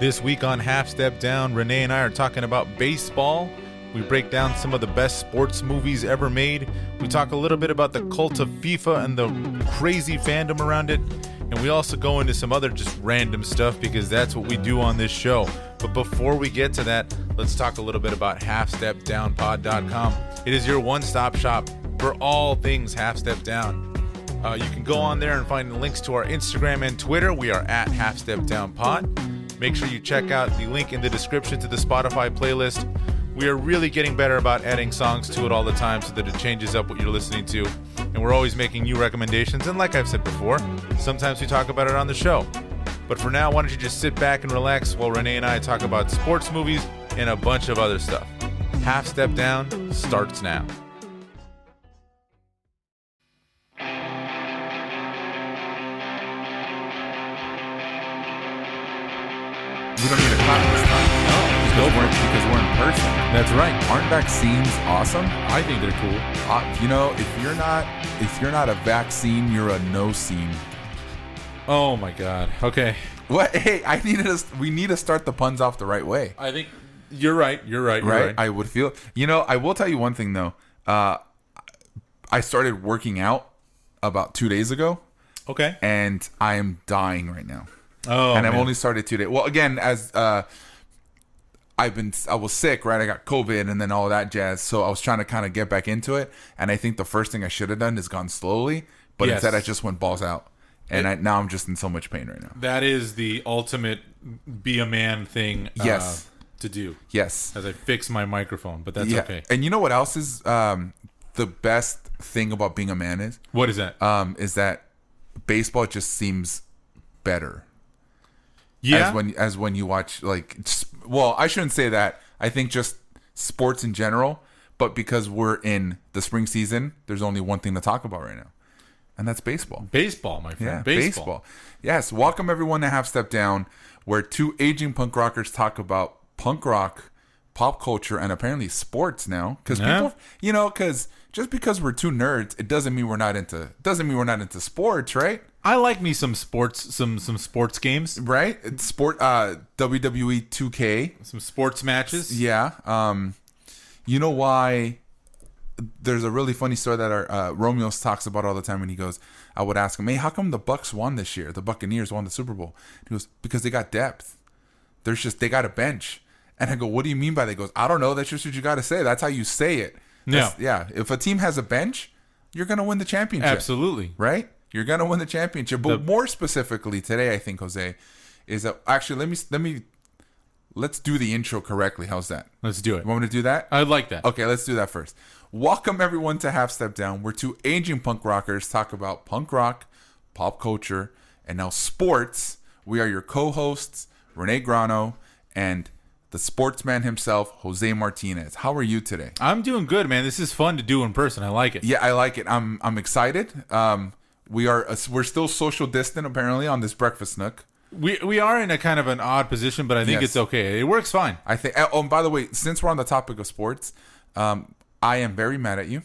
This week on Half Step Down, Renee and I are talking about baseball. We break down some of the best sports movies ever made. We talk a little bit about the cult of FIFA and the crazy fandom around it. And we also go into some other just random stuff because that's what we do on this show. But before we get to that, let's talk a little bit about halfstepdownpod.com. It is your one-stop shop for all things Half Step Down. You can go on there and find the links to our Instagram and Twitter. We are at halfstepdownpod. Make sure you check out the link in the description to the Spotify playlist. We are really getting better about adding songs to it all the time so that it changes up what you're listening to. And we're always making new recommendations. And like I've said before, sometimes we talk about it on the show. But for now, why don't you just sit back and relax while Renee and I talk about sports movies and a bunch of other stuff. Half Step Down starts now. We don't need a clap this time. No, because we're in person. That's right. Aren't vaccines awesome? I think they're cool. If you're not a vaccine, you're a no scene. Oh my God. Okay. What? Hey, we need to start the puns off the right way. I think you're right. You're right. I would feel. I will tell you one thing though. I started working out about 2 days ago. Okay. And I am dying right now. Oh, and I've man. only started 2 days. Well, again, as I was sick, right? I got COVID and then all that jazz. So I was trying to kind of get back into it. And I think the first thing I should have done is gone slowly. But instead, I just went balls out. And now I'm just in so much pain right now. That is the ultimate be a man thing to do. Yes. As I fix my microphone, but that's okay. And you know what else is the best thing about being a man is? What is that? Is that baseball just seems better. Yeah. As when you watch, I shouldn't say that. I think just sports in general, but because we're in the spring season, there's only one thing to talk about right now, and that's baseball. Baseball, my friend. Yeah, baseball. Yes. Welcome everyone to Half Step Down, where two aging punk rockers talk about punk rock, pop culture, and apparently sports now. Because people, because just because we're two nerds, it doesn't mean we're not into sports, right? I like me some sports, some sports games, right? It's WWE 2K, some sports matches. Yeah. You know why? There's a really funny story that our Romeo talks about all the time when he goes. I would ask him, "Hey, how come the Bucks won this year? The Buccaneers won the Super Bowl?" He goes, "Because they got depth. They got a bench." And I go, "What do you mean by that?" He goes, "I don't know. That's just what you got to say. That's how you say it." Yeah. If a team has a bench, you're gonna win the championship. Absolutely. Right. You're gonna win the championship. But more specifically today, I think, Jose, is that actually let's do the intro correctly. How's that? Let's do it. You want me to do that? I'd like that. Okay, let's do that first. Welcome everyone to Half Step Down, where two aging punk rockers talk about punk rock, pop culture, and now sports. We are your co-hosts, Renee Grano, and the sportsman himself, Jose Martinez. How are you today? I'm doing good, man. This is fun to do in person. I like it. Yeah, I like it. I'm excited. We're still social distant apparently on this breakfast nook. We are in a kind of an odd position, but I think it's okay. It works fine. I think. Oh, and by the way, since we're on the topic of sports, I am very mad at you.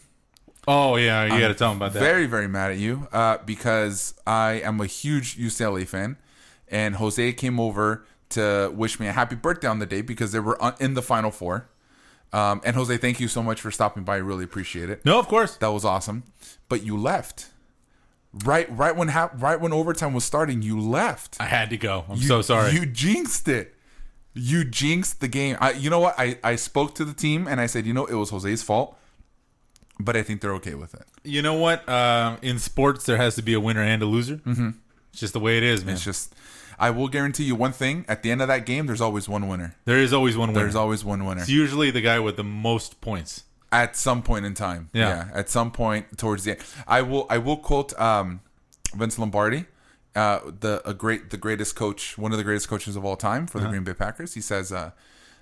Oh yeah, you got to tell them about that. Very, very mad at you because I am a huge UCLA fan, and Jose came over to wish me a happy birthday on the day because they were in the Final Four. And Jose, thank you so much for stopping by. I really appreciate it. No, of course. That was awesome. But you left. Right when overtime was starting, you left. I had to go. I'm so sorry. You jinxed it. You jinxed the game. You know what? I spoke to the team and I said, it was Jose's fault, but I think they're okay with it. You know what? In sports, there has to be a winner and a loser. Mm-hmm. It's just the way it is, man. It's just. I will guarantee you one thing. At the end of that game, there's always one winner. There is always one winner. There's always one winner. It's usually the guy with the most points. At some point in time. Yeah. At some point towards the end. I will quote Vince Lombardi, the greatest coach, one of the greatest coaches of all time for the Green Bay Packers. He says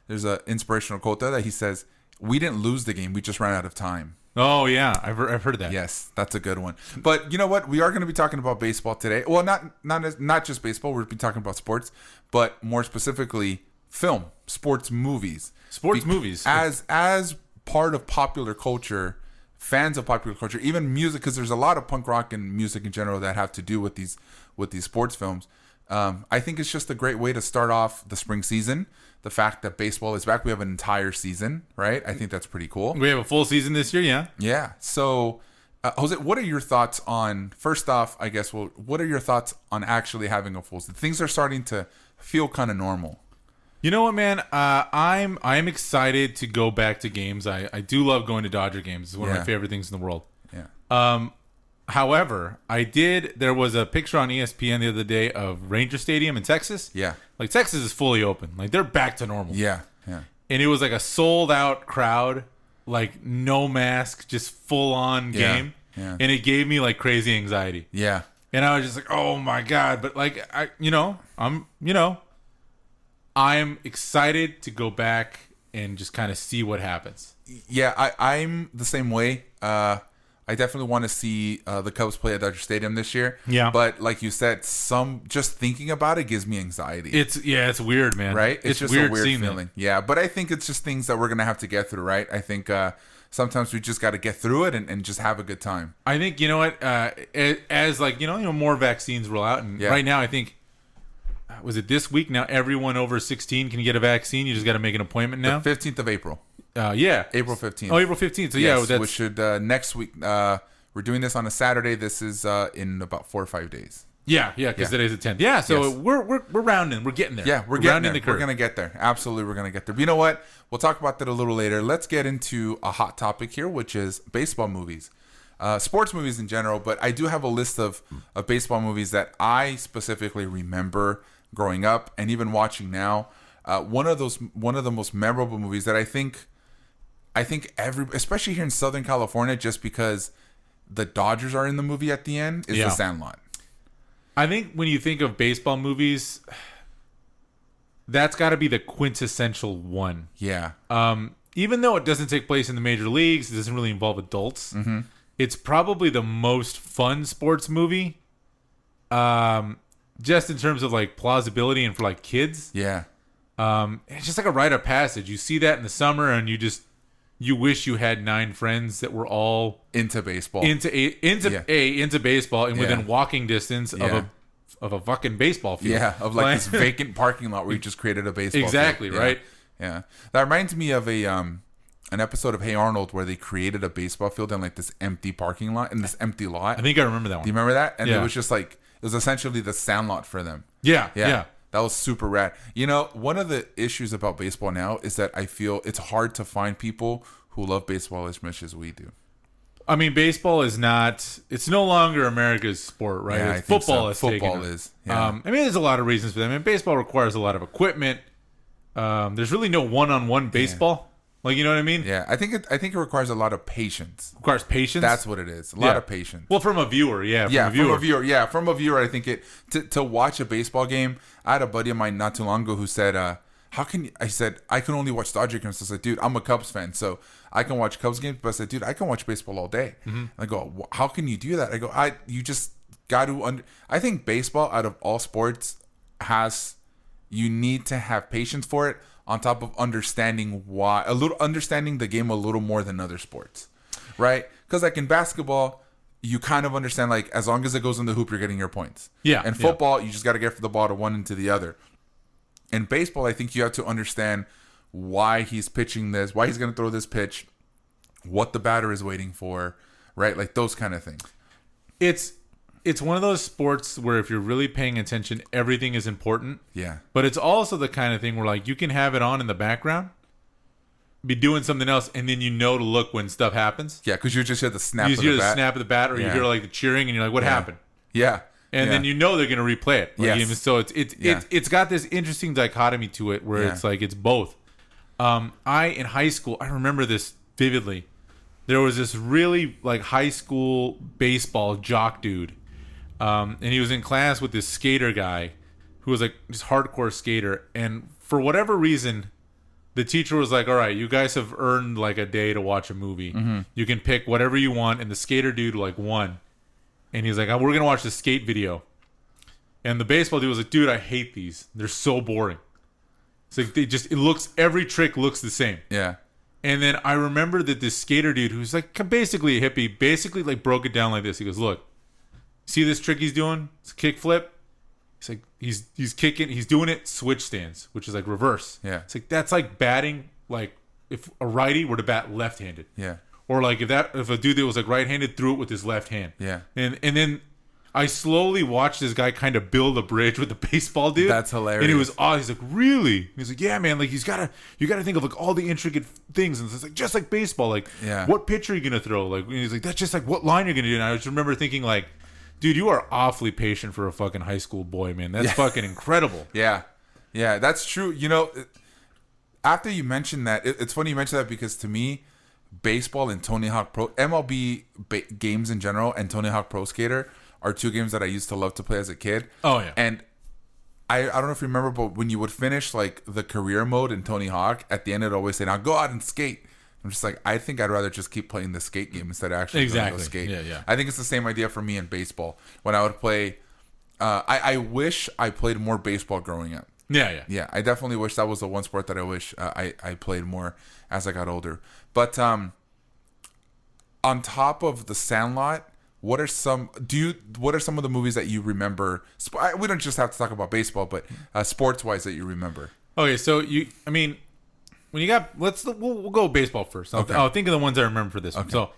there's an inspirational quote there that he says, "We didn't lose the game, we just ran out of time." Oh yeah, I've heard that. Yes, that's a good one. But you know what? We are going to be talking about baseball today. Well, not just baseball. We'll be talking about sports, but more specifically, film, sports movies. Movies as part of popular culture, fans of popular culture, even music, because there's a lot of punk rock and music in general that have to do with these sports films. I think it's just a great way to start off the spring season. The fact that baseball is back, we have an entire season, right? I think that's pretty cool. We have a full season this year, yeah. Yeah. So, Jose, what are your thoughts on? First off, I guess, what are your thoughts on actually having a full season? Things are starting to feel kind of normal. You know what, man? I'm excited to go back to games. I do love going to Dodger games. It's one of my favorite things in the world. Yeah. However, there was a picture on ESPN the other day of Ranger Stadium in Texas. Yeah. Like, Texas is fully open. Like, they're back to normal. Yeah. Yeah. And it was like a sold out crowd, like no mask, just full on game. Yeah. And it gave me like crazy anxiety. Yeah. And I was just like, oh my God. But like, I'm excited to go back and just kind of see what happens. Yeah, I'm the same way. I definitely want to see the Cubs play at Dodger Stadium this year. Yeah. But like you said, just thinking about it gives me anxiety. It's weird, man. Right? It's just weird a weird seeing feeling. Yeah, but I think it's just things that we're going to have to get through, right? I think sometimes we just got to get through it and just have a good time. I think, you know what, as like, more vaccines roll out. And right now, I think, was it this week? Now everyone over 16 can get a vaccine. You just got to make an appointment now. The 15th of April. Yeah. April 15th. Oh, April 15th. So yes, yeah, which should next week. We're doing this on a Saturday. This is in about 4 or 5 days. Yeah, because today's the 10th. Yeah, so we're rounding. We're getting there. Yeah, we're rounding there. the curve. We're gonna get there. Absolutely, we're gonna get there. But you know what? We'll talk about that a little later. Let's get into a hot topic here, which is baseball movies, sports movies in general. But I do have a list of baseball movies that I specifically remember growing up and even watching now. One of the most memorable movies that I think especially here in Southern California, just because the Dodgers are in the movie at the end, is The Sandlot. I think when you think of baseball movies, that's got to be the quintessential one. Yeah. Even though it doesn't take place in the major leagues, it doesn't really involve adults. Mm-hmm. It's probably the most fun sports movie. Just in terms of like plausibility and for like kids. Yeah. It's just like a rite of passage. You see that in the summer and you wish you had 9 friends that were all into baseball, into baseball, and within walking distance of a fucking baseball field. Yeah, of like this vacant parking lot where you just created a baseball exactly field. Right. Yeah, that reminds me of an episode of Hey Arnold where they created a baseball field in like this empty parking lot, in this empty lot. I think I remember that one. Do you remember that? And it was just like, it was essentially the Sandlot for them. Yeah. That was super rad. You know, one of the issues about baseball now is that I feel it's hard to find people who love baseball as much as we do. I mean, baseball is not, it's no longer America's sport, right? Yeah, football is Football is. Yeah. I mean, there's a lot of reasons for that. I mean, baseball requires a lot of equipment. There's really no one-on-one baseball. Like, you know what I mean? Yeah, I think it requires a lot of patience. Requires patience? That's what it is. A lot of patience. Well, from a viewer, From a viewer, I think to watch a baseball game. I had a buddy of mine not too long ago who said, how can you, I said, I can only watch Dodger games. I said, dude, I'm a Cubs fan, so I can watch Cubs games. But I said, dude, I can watch baseball all day. Mm-hmm. And I go, how can you do that? I go, you just got to I think baseball out of all sports you need to have patience for it, on top of understanding understanding the game a little more than other sports, right? Because like in basketball, you kind of understand, like, as long as it goes in the hoop, you're getting your points. Yeah. And football, you just got to get from the ball to one and to the other. In baseball, I think you have to understand why he's pitching this, why he's going to throw this pitch, what the batter is waiting for, right? Like those kind of things. It's one of those sports where if you're really paying attention, everything is important. Yeah. But it's also the kind of thing where, like, you can have it on in the background, be doing something else, and then you know to look when stuff happens. Yeah, because you just hear the snap you of the bat. You hear the snap of the bat, or you hear like the cheering, and you're like, what happened? Yeah. And then you know they're going to replay it. Like, yes. So it's got this interesting dichotomy to it where it's like it's both. In high school, I remember this vividly. There was this really like high school baseball jock dude. And he was in class with this skater guy who was like this hardcore skater. And for whatever reason, the teacher was like, all right, you guys have earned like a day to watch a movie. Mm-hmm. You can pick whatever you want. And the skater dude like won. And he's like, we're going to watch the skate video. And the baseball dude was like, dude, I hate these. They're so boring. It's like every trick looks the same. Yeah. And then I remember that this skater dude who's like basically a hippie, basically like broke it down like this. He goes, look, see this trick he's doing? It's a kick flip. He's like, he's kicking, he's doing it switch stance, which is like reverse. Yeah. It's like, that's like batting, like if a righty were to bat left-handed. Yeah. Or like if a dude that was like right-handed threw it with his left hand. Yeah. And then I slowly watched this guy kind of build a bridge with the baseball dude. That's hilarious. And he was, he's like, really? And he's like, yeah, man. Like you gotta think of like all the intricate things, and it's like just like baseball. Like, what pitch are you gonna throw? Like, and he's like, that's just like what line you're gonna do. And I just remember thinking like, dude, you are awfully patient for a fucking high school boy, man. That's fucking incredible. Yeah, that's true. You know, after you mentioned that, it's funny you mentioned that because to me, baseball and Tony Hawk Pro MLB games in general and Tony Hawk Pro Skater are two games that I used to love to play as a kid. Oh yeah. And I don't know if you remember, but when you would finish like the career mode in Tony Hawk, at the end it'd always say, "Now go out and skate." I'm just like, I think I'd rather just keep playing the skate game instead of actually going to go skate. Yeah. I think it's the same idea for me in baseball. When I would play, I wish I played more baseball growing up. Yeah. I definitely wish that was the one sport that I wish I played more as I got older. But on top of the Sandlot, what are some of the movies that you remember? We don't just have to talk about baseball, but sports wise that you remember. Okay, so when you got, we'll go baseball first. I'll think of the ones I remember for this one. So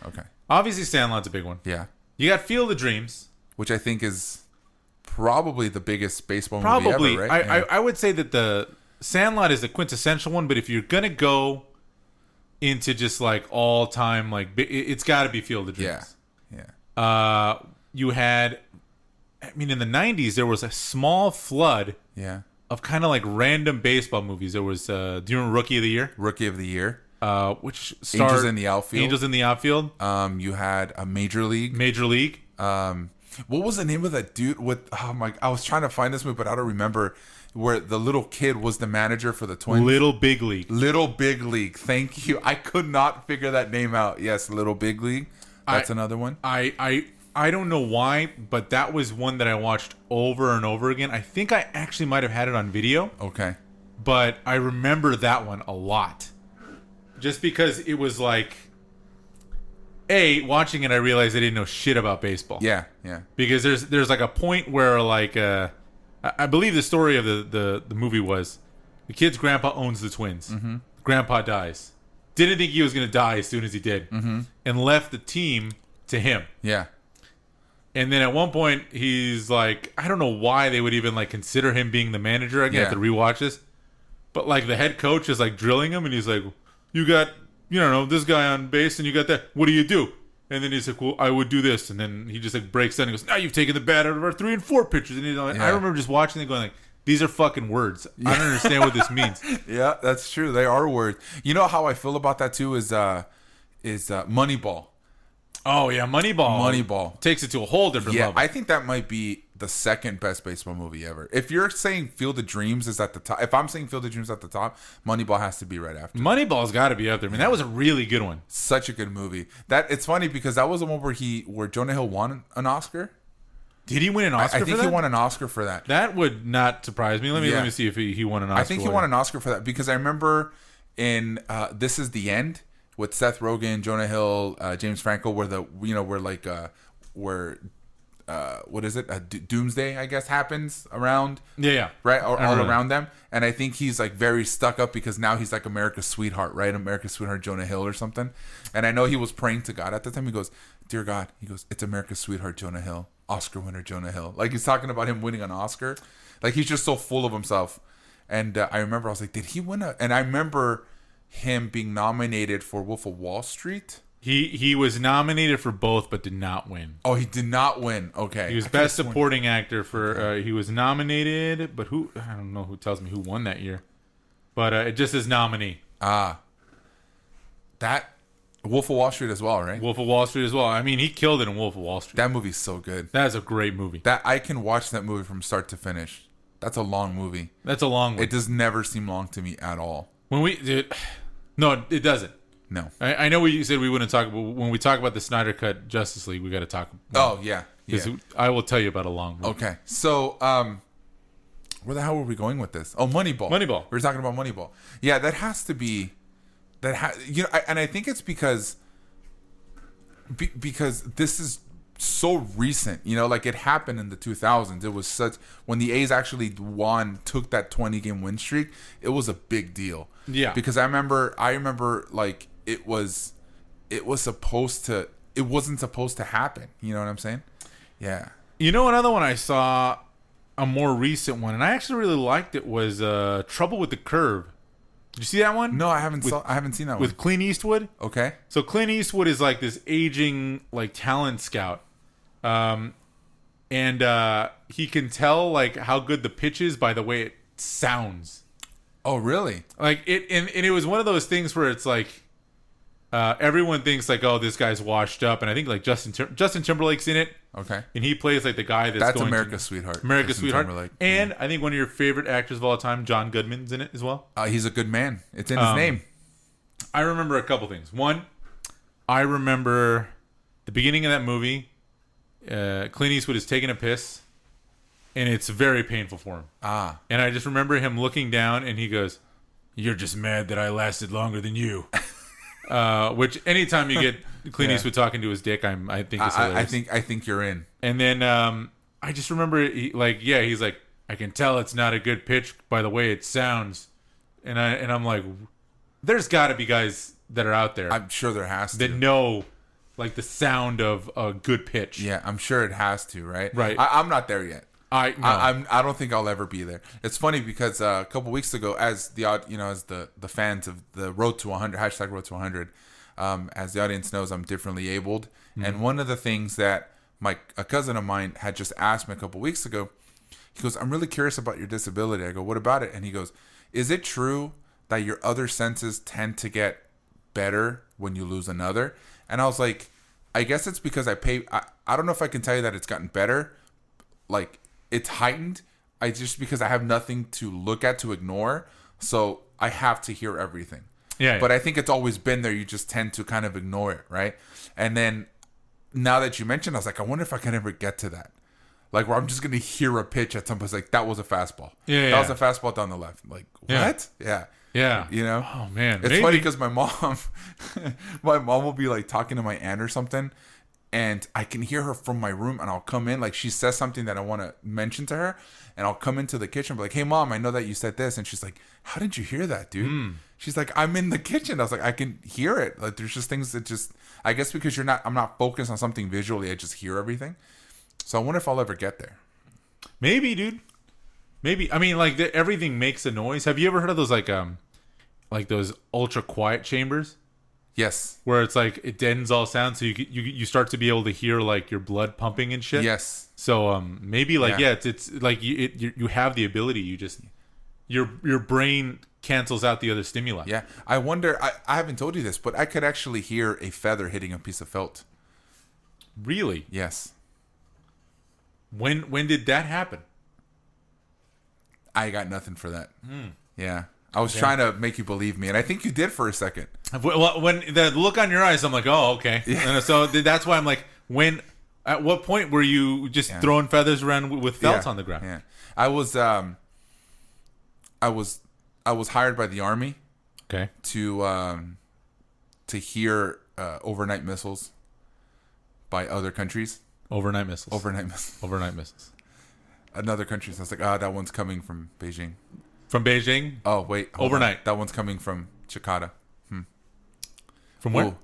obviously Sandlot's a big one. Yeah. You got Field of Dreams, which I think is probably the biggest baseball movie ever, right? I would say that the Sandlot is the quintessential one, but if you're gonna go into just like all time, like it's got to be Field of Dreams. Yeah. You had, in the 90s there was a small flood. Yeah. Of kind of like random baseball movies. There was, do you remember Rookie of the Year? Rookie of the Year. Which starred Angels in the Outfield. Angels in the Outfield. You had a Major League. What was the name of that dude with? Oh my! I was trying to find this movie, but I don't remember. Where the little kid was the manager for the Twins. Little Big League. Little Big League. Thank you. I could not figure that name out. Yes, Little Big League. That's another one. I don't know why, but that was one that I watched over and over again. I think I actually might have had it on video. Okay. But I remember that one a lot. Just because it was like, watching it, I realized I didn't know shit about baseball. Yeah. Because there's like a point where like, I believe the story of the movie was, the kid's grandpa owns the Twins. Mm-hmm. Grandpa dies. Didn't think he was going to die as soon as he did. Mm-hmm. And left the team to him. Yeah. And then at one point, he's like, I don't know why they would even like consider him being the manager. I have to rewatch this. But like the head coach is like drilling him, and he's like, you got, this guy on base, and you got that. What do you do? And then he's like, well, I would do this. And then he just like breaks down and goes, now you've taken the bat out of our 3 and 4 pitchers. And I remember just watching it going like, these are fucking words. I don't understand what this means. Yeah, that's true. They are words. You know how I feel about that too is Moneyball. Oh yeah, Moneyball takes it to a whole different level. I think that might be the second best baseball movie ever. If you're saying Field of Dreams is at the top, if I'm saying Field of Dreams at the top, Moneyball has to be right after. Moneyball's got to be up there. That was a really good one. Such a good movie. That it's funny because that was the one where Jonah Hill won an Oscar. Did he win an Oscar? I think he won an Oscar for that. That would not surprise me. Let me see if he won an Oscar. I think he won an Oscar for that because I remember in This Is the End with Seth Rogen, Jonah Hill, James Franco, what is it? Doomsday, I guess, happens around. Yeah. Right, all around them, and I think he's like very stuck up because now he's like America's sweetheart, right? America's sweetheart, Jonah Hill or something. And I know he was praying to God at the time. He goes, "Dear God," he goes, "It's America's sweetheart, Jonah Hill, Oscar winner, Jonah Hill." Like he's talking about him winning an Oscar. Like he's just so full of himself. And I remember I was like, did he win and I remember him being nominated for Wolf of Wall Street. He was nominated for both, but did not win. Oh, he did not win. Okay, he was Best Supporting Actor for. He was nominated, but I don't know who tells me who won that year. But it just says nominee. That Wolf of Wall Street as well, right? Wolf of Wall Street as well. I mean, he killed it in Wolf of Wall Street. That movie's so good. That is a great movie. That I can watch that movie from start to finish. That's a long movie. That's a long one. It does never seem long to me at all. No, it doesn't. No. I know you said we wouldn't talk, but when we talk about the Snyder Cut Justice League, we got to talk. Oh, yeah. I will tell you about a long movie. Okay. So, where the hell were we going with this? Oh, Moneyball. We were talking about Moneyball. Yeah, that has to be... and I think it's because this is so recent, you know, like it happened in the 2000s. It was such when the A's actually took that 20-game win streak. It was a big deal. Yeah, because I remember like it wasn't supposed to happen. You know what I'm saying? Yeah. You know, another one I saw, a more recent one, and I actually really liked it, was Trouble with the Curve. Did you see that one? No, I haven't seen that one. With Clint Eastwood. Okay. So Clint Eastwood is like this aging like talent scout, and he can tell like how good the pitch is by the way it sounds. Oh, really? Like it, and it was one of those things where it's like everyone thinks like, oh, this guy's washed up, and I think like Justin Timberlake's in it. Okay. And he plays like the guy that's going America's Sweetheart. America's Sweetheart. Timberlake. And I think one of your favorite actors of all time, John Goodman's in it as well. He's a good man. It's in his name. I remember a couple things. One, I remember the beginning of that movie. Clint Eastwood is taking a piss, and it's very painful for him. And I just remember him looking down, and he goes, "You're just mad that I lasted longer than you." Which anytime you get Clint Eastwood talking to his dick, I think it's hilarious. I think you're in. And then I just remember he's like, I can tell it's not a good pitch by the way it sounds, and I'm like, there's got to be guys that are out there. I'm sure there has to that know like the sound of a good pitch. Yeah, I'm sure it has to. Right. I'm not there yet. I don't think I'll ever be there. It's funny because a couple weeks ago, as the fans of the Road to 100 # Road to 100, as the audience knows, I'm differently abled, and one of the things that a cousin of mine had just asked me a couple weeks ago, he goes, "I'm really curious about your disability." I go, "What about it?" And he goes, "Is it true that your other senses tend to get better when you lose another?" And I was like, "I guess it's because I don't know if I can tell you that it's gotten better, like." It's heightened. Because I have nothing to look at to ignore, so I have to hear everything. Yeah. But I think it's always been there. You just tend to kind of ignore it, right? And then now that you mentioned, I was like, I wonder if I can ever get to that, like where I'm just gonna hear a pitch at some place, like that was a fastball. Yeah. That was a fastball down the left. Like what? Yeah. Yeah. You know? Oh man. It's funny because my mom will be like talking to my aunt or something. And I can hear her from my room, and I'll come in, like she says something that I want to mention to her, and I'll come into the kitchen, be like, "Hey, Mom, I know that you said this," and she's like, "How did you hear that, dude?" She's like, "I'm in the kitchen." I was like, "I can hear it." Like, there's just things that I guess because I'm not focused on something visually, I just hear everything. So I wonder if I'll ever get there. Maybe, dude. Maybe. I mean, like everything makes a noise. Have you ever heard of those like those ultra quiet chambers? Yes. Where it's like it deadens all sound, so you start to be able to hear like your blood pumping and shit. Yes. So maybe like it's like you have the ability. You just your brain cancels out the other stimuli. Yeah. I wonder. I haven't told you this, but I could actually hear a feather hitting a piece of felt. Really? Yes. When did that happen? I got nothing for that. Yeah. I was trying to make you believe me, and I think you did for a second. Well, when the look on your eyes, I'm like, oh, okay. Yeah. And so that's why I'm like, at what point were you just throwing feathers around with felts on the ground? Yeah, I was hired by the Army. Okay. To hear overnight missiles by other countries. Overnight missiles. Overnight missiles. Another country. So I was like, that one's coming from Beijing. From Beijing? Oh, wait. Overnight. On. That one's coming from Jakarta. From where?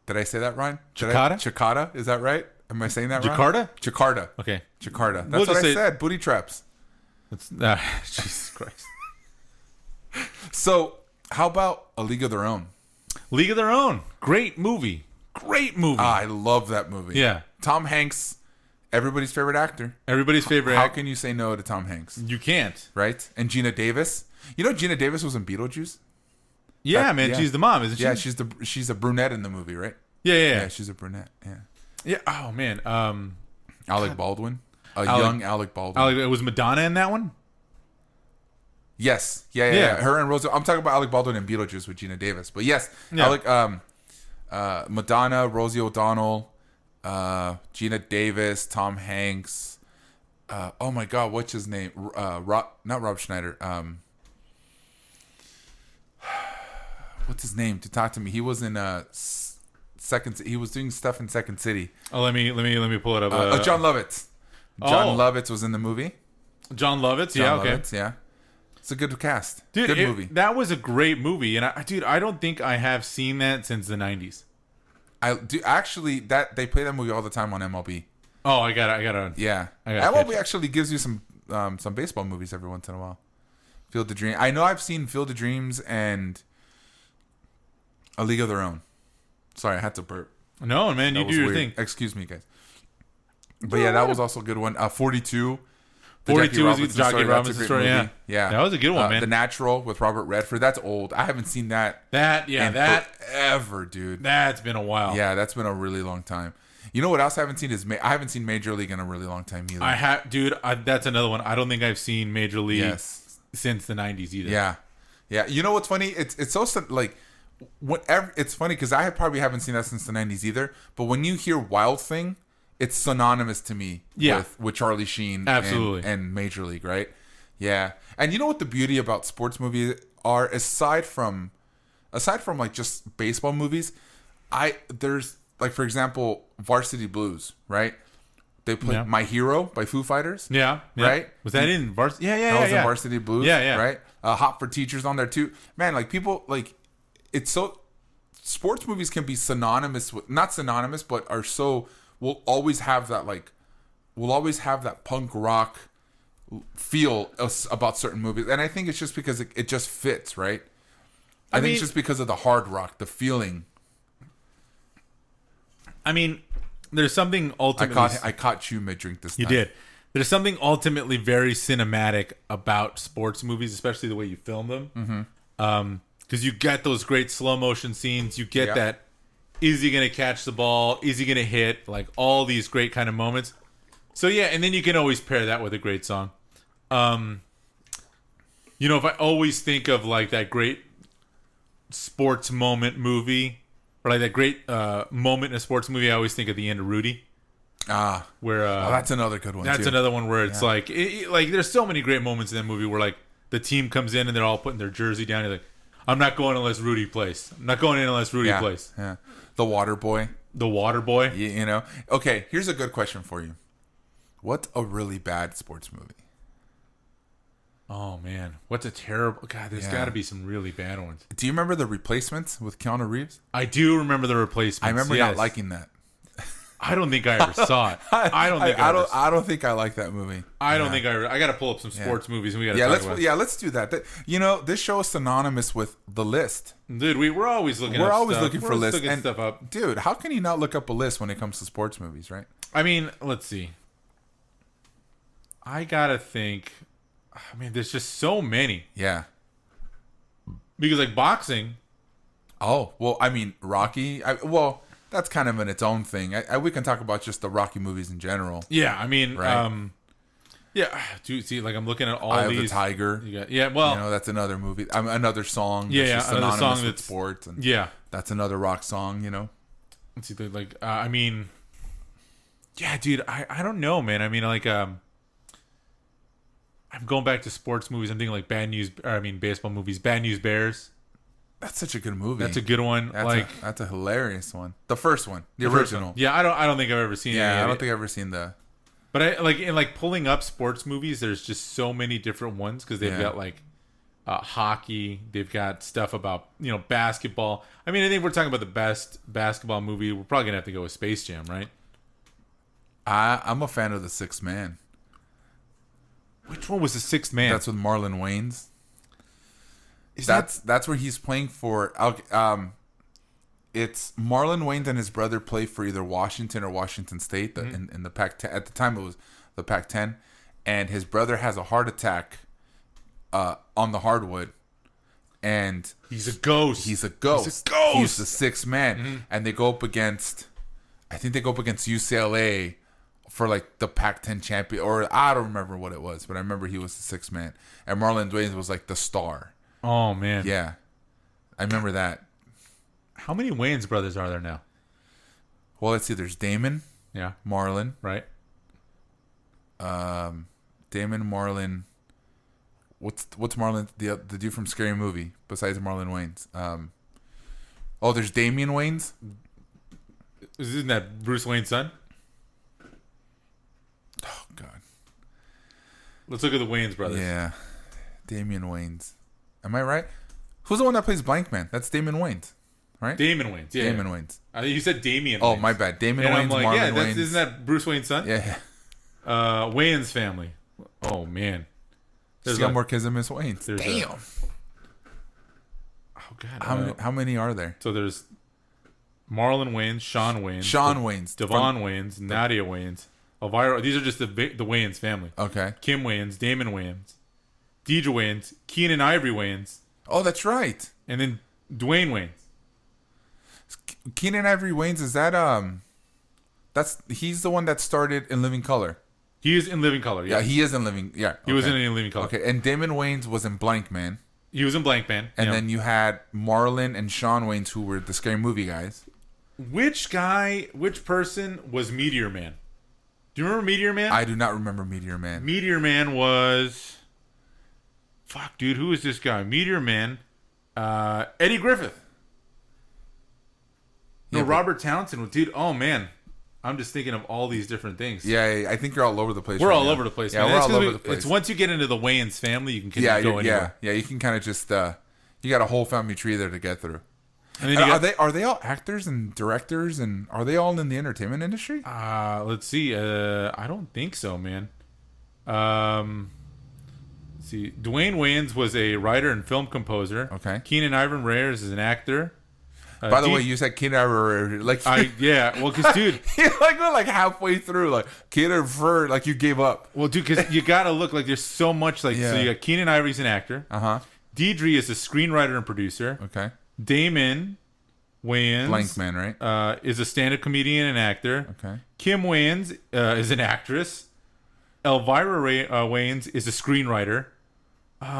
Did I say that right? Jakarta? Is that right? Am I saying that right? Jakarta? Okay. Jakarta. That's what I said. Booty traps. Jesus Christ. So, how about A League of Their Own? League of Their Own. Great movie. I love that movie. Yeah. Tom Hanks. Everybody's favorite actor. How can you say no to Tom Hanks? You can't. Right? And Gina Davis. You know Gina Davis was in Beetlejuice? Yeah, man. She's the mom, isn't she? Yeah, she's a brunette in the movie, right? Yeah. She's a brunette. Yeah. Yeah. Oh, man. Alec Baldwin. Young Alec Baldwin. It was Madonna in that one? Yes. Yeah. Her and Rosie. I'm talking about Alec Baldwin and Beetlejuice with Gina Davis. But yes, Madonna, Rosie O'Donnell, Gina Davis, Tom Hanks. Oh my God, what's his name? Not Rob Schneider. What's his name? To talk to me. He was in He was doing stuff in Second City. Oh, let me pull it up. John Lovitz. John Lovitz was in the movie. John Lovitz. Yeah. Okay. Lovitz, yeah. It's a good cast. Dude, good movie. That was a great movie, and I don't think I have seen that since the 90s. I do actually. That they play that movie all the time on MLB. Oh, I gotta. Yeah, MLB actually gives you some baseball movies every once in a while. Field of Dreams. I know I've seen Field of Dreams and A League of Their Own. Sorry, I had to burp. No, man, you do your thing. Excuse me, guys. But yeah, that was also a good one. 42. 42 was the Jackie Robinson story. Yeah. That was a good one, man. The Natural with Robert Redford. That's old. I haven't seen that. That forever, dude. That's been a while. Yeah, that's been a really long time. You know what else I haven't seen is I haven't seen Major League in a really long time either. I have, dude. That's another one. I don't think I've seen Major League since the 90s either. Yeah. You know what's funny? It's so like whatever. It's funny because I probably haven't seen that since the 90s either. But when you hear Wild Thing, it's synonymous to me with Charlie Sheen and Major League, right? Yeah. And you know what the beauty about sports movies are, aside from like just baseball movies, there's like, for example, Varsity Blues, right? They played My Hero by Foo Fighters. Yeah. Right? Was that in Varsity? Yeah. That was in Varsity Blues. Yeah. Right? Hot for Teachers on there too. Man, like people, like it's so, sports movies can be synonymous with, not synonymous, but are so, we'll always have that punk rock feel about certain movies. And I think it's just because it just fits, right? I think it's just because of the hard rock, the feeling. I mean, there's something ultimately... I caught you mid-drink this time. You did. There's something ultimately very cinematic about sports movies, especially the way you film them. Because you get those great slow-motion scenes. You get that, is he going to catch the ball? Is he going to hit? Like, all these great kind of moments. So, yeah, and then you can always pair that with a great song. You know, if I always think of, like, that great sports moment movie... Or like that great moment in a sports movie, I always think of the end of Rudy. Where that's another good one. That's another one where it's like there's so many great moments in that movie where like the team comes in and they're all putting their jersey down. You're like, I'm not going unless Rudy plays. I'm not going in unless Rudy plays. Yeah. The Water Boy. You know. Okay, here's a good question for you. What's a really bad sports movie? Oh man, what's a terrible... God, there's got to be some really bad ones. Do you remember The Replacements with Keanu Reeves? I do remember The Replacements. I remember not liking that. I don't think I ever saw it. I don't think I like that movie. I don't think I got to pull up some sports movies and we got to talk about it. Let's do that. You know, this show is synonymous with The List. Dude, we're always looking. We're always looking for lists and stuff up. Dude, how can you not look up a list when it comes to sports movies, right? I mean, let's see. I gotta think. I mean, there's just so many. Yeah. Because like boxing. Oh, well, I mean, Rocky. That's kind of in its own thing. We can talk about just the Rocky movies in general. Yeah, I mean, right? Yeah. Dude, see, like I'm looking at all Eye these. of the Tiger. Well, you know, that's another movie. Another song. Yeah, another song with sports. And that's another rock song. You know. Let's see, like I mean, yeah, dude, I don't know, man. I mean, like I'm going back to sports movies. I'm thinking like baseball movies. Bad News Bears. That's such a good movie. That's a good one. That's a hilarious one. The first one, the original. Yeah, I don't think I've ever seen. Yeah, I don't think I've ever seen the. But in pulling up sports movies, there's just so many different ones because they've got like hockey. They've got stuff about basketball. I mean, I think we're talking about the best basketball movie. We're probably gonna have to go with Space Jam, right? I'm a fan of The Sixth Man. Which one was The Sixth Man? That's with Marlon Wayans. That's where he's playing for. It's Marlon Wayans and his brother play for either Washington or Washington State in the Pac-10. At the time, it was the Pac-10, and his brother has a heart attack on the hardwood, and he's a ghost. He's the sixth man, and they go up against. I think they go up against UCLA. For like the Pac-10 champion, or I don't remember what it was, but I remember he was the sixth man, and Marlon Wayans was like the star. Oh man, yeah, I remember that. How many Wayans brothers are there now? Well, let's see. There's Damon, Marlon, right? Damon, Marlon. What's Marlon? The dude from Scary Movie besides Marlon Wayans. There's Damian Wayans. Isn't that Bruce Wayne's son? Oh God. Let's look at the Wayans brothers. Yeah, Damian Wayans. Am I right? Who's the one that plays Blankman? That's Damon Wayans, right? Damon Wayans. Yeah. Damon Wayans. You said Damian. Oh, Wayans. my bad. Damon and Wayans. I'm like, Marlon Wayans. Isn't that Bruce Wayne's son? Yeah. Wayans family. Oh man. She's got more kids than Miss Wayans. Damn. Oh God. How many are there? So there's Marlon Wayans, Sean Wayans, Devon Wayans, Nadia Wayans, Elvira. These are just the Wayans family. Okay. Kim Wayans, Damon Wayans, Deidre Wayans, Keenan Ivory Wayans. Oh, that's right. And then Dwayne Wayans. Keenan Ivory Wayans, is that he's the one that started in Living Color. He is in Living Color. Yeah, he is in Living. Yeah, he was in Living Color. Okay, and Damon Wayans was in Blank Man. He was in Blank Man. And then you had Marlon and Sean Wayans, who were the Scary Movie guys. Which person was Meteor Man? Do you remember Meteor Man? I do not remember Meteor Man. Meteor Man was... Fuck, dude, who is this guy? Meteor Man. Eddie Griffith. No, Robert Townsend. Dude, oh, man. I'm just thinking of all these different things. Yeah, I think you're all over the place. We're all over the place, man. Yeah, we're all over the place. It's once you get into the Wayans family, you can go anywhere. Yeah, you can kind of just... you got a whole family tree there to get through. And then are they all actors and directors, and are they all in the entertainment industry? Let's see. I don't think so, man. Let's see. Dwayne Wayans was a writer and film composer. Okay. Keenan Ivory Reyes is an actor. By the way, you said Keenan Ivory, like well, because dude, you're like halfway through, like Keenan Ivory, like you gave up. Well, dude, because you gotta look like there's so much so you got Keenan Ivory's an actor. Deidre is a screenwriter and producer. Okay. Damon Wayans, Blank Man, right? Is a stand-up comedian and actor. Okay. Kim Wayans is an actress. Elvira Wayans is a screenwriter.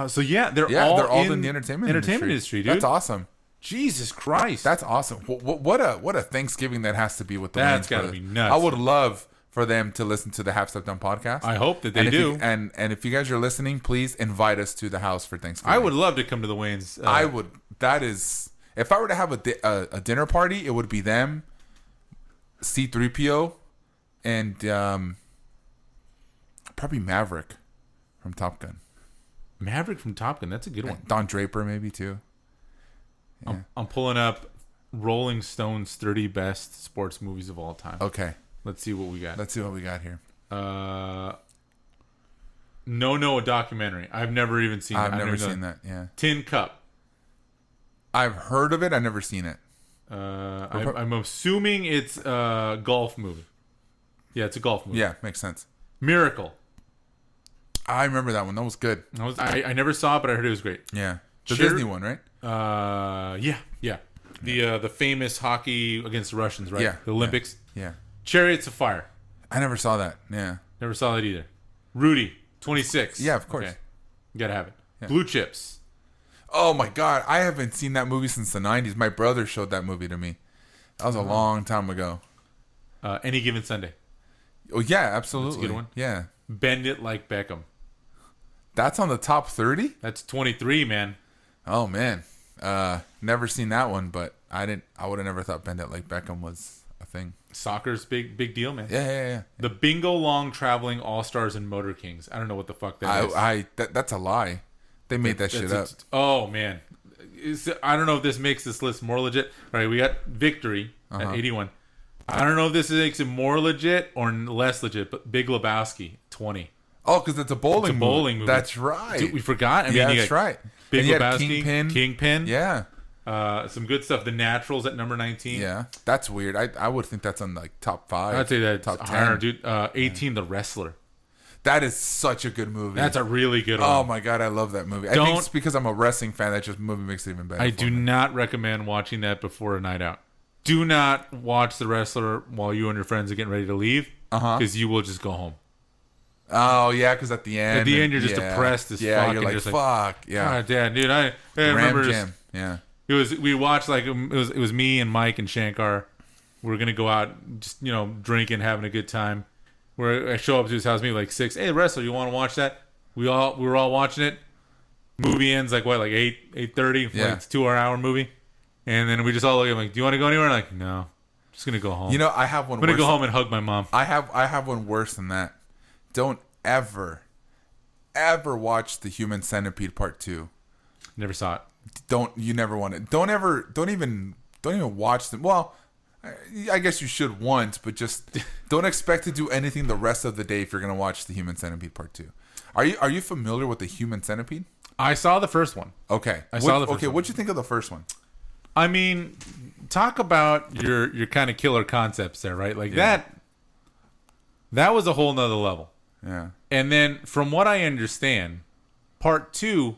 So they're all in the entertainment industry, dude. That's awesome. Jesus Christ, that's awesome. What a Thanksgiving that has to be with the That's Wayans gotta brothers. be nuts. I would love for them to listen to the Half Step Done podcast. I hope that they do. And if you guys are listening, please invite us to the house for Thanksgiving. I would love to come to the Wayans. I would. That is, if I were to have a dinner party, it would be them, C-3PO, and probably Maverick from Top Gun. Maverick from Top Gun. That's a good one. Don Draper maybe too. Yeah. I'm pulling up Rolling Stone's 30 best sports movies of all time. Okay. Let's see what we got. Let's see what we got here. No, a documentary. I've never even seen that. I've never seen that, yeah. Tin Cup. I've heard of it. I've never seen it. I'm assuming it's a golf movie. Yeah, it's a golf movie. Yeah, makes sense. Miracle. I remember that one. That was good. I never saw it, but I heard it was great. Yeah. The Disney one, right? Yeah. The famous hockey against the Russians, right? Yeah. The Olympics. Yeah. Chariots of Fire. I never saw that. Yeah. Never saw that either. Rudy, 26. Yeah, of course. Okay. You gotta have it. Yeah. Blue Chips. Oh my God, I haven't seen that movie since the 90s. My brother showed that movie to me. That was a long time ago. Any Given Sunday. Oh yeah, absolutely. That's a good one. Yeah. Bend It Like Beckham. That's on the top 30? That's 23, man. Oh man. Never seen that one, but I would have never thought Bend It Like Beckham was a thing. Soccer's big deal, man. Yeah. The Bingo Long Traveling All-Stars and Motor Kings. I don't know what the fuck that is. That's a lie. They made that shit up. Oh man. I don't know if this makes this list more legit. All right, we got Victory at 81. I don't know if this makes it more legit or less legit, but Big Lebowski, 20. Oh, because it's a bowling movie. That's right. Dude, we forgot. I mean, that's right. Big Lebowski, Kingpin. Yeah. Some good stuff. The Naturals at number 19. Yeah. That's weird. I would think that's on like top 5. I'd say that top 10. Higher, dude. 18, The Wrestler. That is such a good movie. That's a really good one. Oh my God, I love that movie. I think it's because I'm a wrestling fan that just movie makes it even better. I do not recommend watching that before a night out. Do not watch The Wrestler while you and your friends are getting ready to leave, because you will just go home. Oh yeah, because at the end, you're just depressed as fuck. Yeah, you're like, fuck. Yeah, God, Dad, dude, I remember. Jam. Yeah, we watched it was me and Mike and Shankar. We were gonna go out, just drinking, having a good time. Where I show up to his house, maybe like 6. Hey, The Wrestler, you want to watch that? We were all watching it. Movie ends like 8:30. Yeah, it's a 2 hour movie. And then we just all look at him like, do you want to go anywhere? Like, no. Just gonna go home. You know, I have one. I'm gonna go home and hug my mom. I have one worse than that. Don't ever watch The Human Centipede Part 2. Never saw it. You never want it. Don't even watch them. Well, I guess you should once, but just don't expect to do anything the rest of the day if you're gonna watch The Human Centipede Part 2. Are you familiar with The Human Centipede? I saw the first one. Okay. I saw the first one. What'd you think of the first one? I mean, talk about your kind of killer concepts there, right? Like that was a whole nother level. Yeah. And then from what I understand, part 2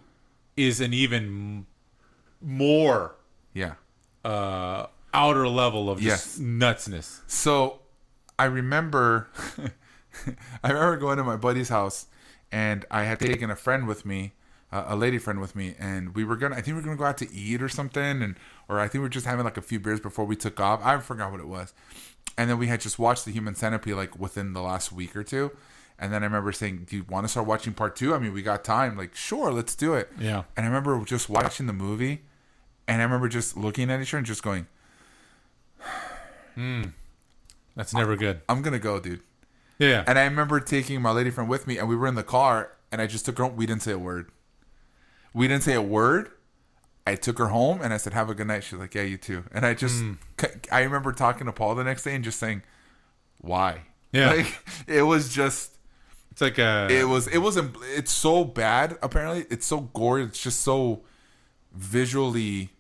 is an even more outer level of just nutsness. So I remember going to my buddy's house, and I had taken a friend with me, a lady friend with me, and I think we were gonna go out to eat or something, or I think we were just having like a few beers before we took off. I forgot what it was. And then we had just watched The Human Centipede like within the last week or two. And then I remember saying, do you want to start watching part 2? I mean, we got time. Like, sure, let's do it. Yeah. And I remember just watching the movie, and I remember just looking at each other and just going, that's never good. I'm going to go, dude. Yeah. And I remember taking my lady friend with me, and we were in the car, and I just took her home. We didn't say a word. I took her home, and I said, have a good night. She's like, yeah, you too. And I remember talking to Paul the next day and just saying, why? Yeah. Like, it was just... It's like it's so bad, apparently. It's so gory. It's just so visually,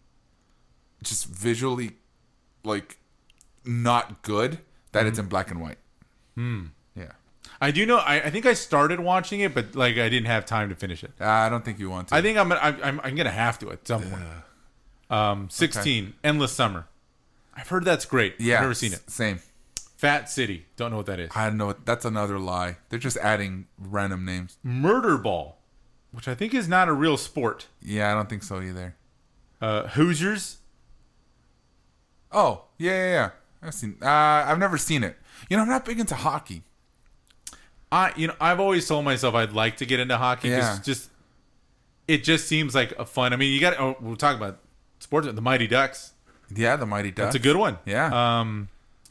like, not good that it's in black and white. Yeah. I do know. I think I started watching it, but like I didn't have time to finish it. I don't think you want to. I think I'm gonna have to at some point. 16, okay. Endless Summer. I've heard that's great. Yeah, I've never seen it. Same. Fat City. Don't know what that is. I don't know. That's another lie. They're just adding random names. Murder Ball, which I think is not a real sport. Yeah, I don't think so either. Hoosiers. Oh, yeah. I've never seen it. You know, I'm not big into hockey. I've always told myself I'd like to get into hockey. Yeah. It just seems like a fun. I mean, we'll talk about sports. The Mighty Ducks. Yeah, the Mighty Ducks. That's a good one. Yeah.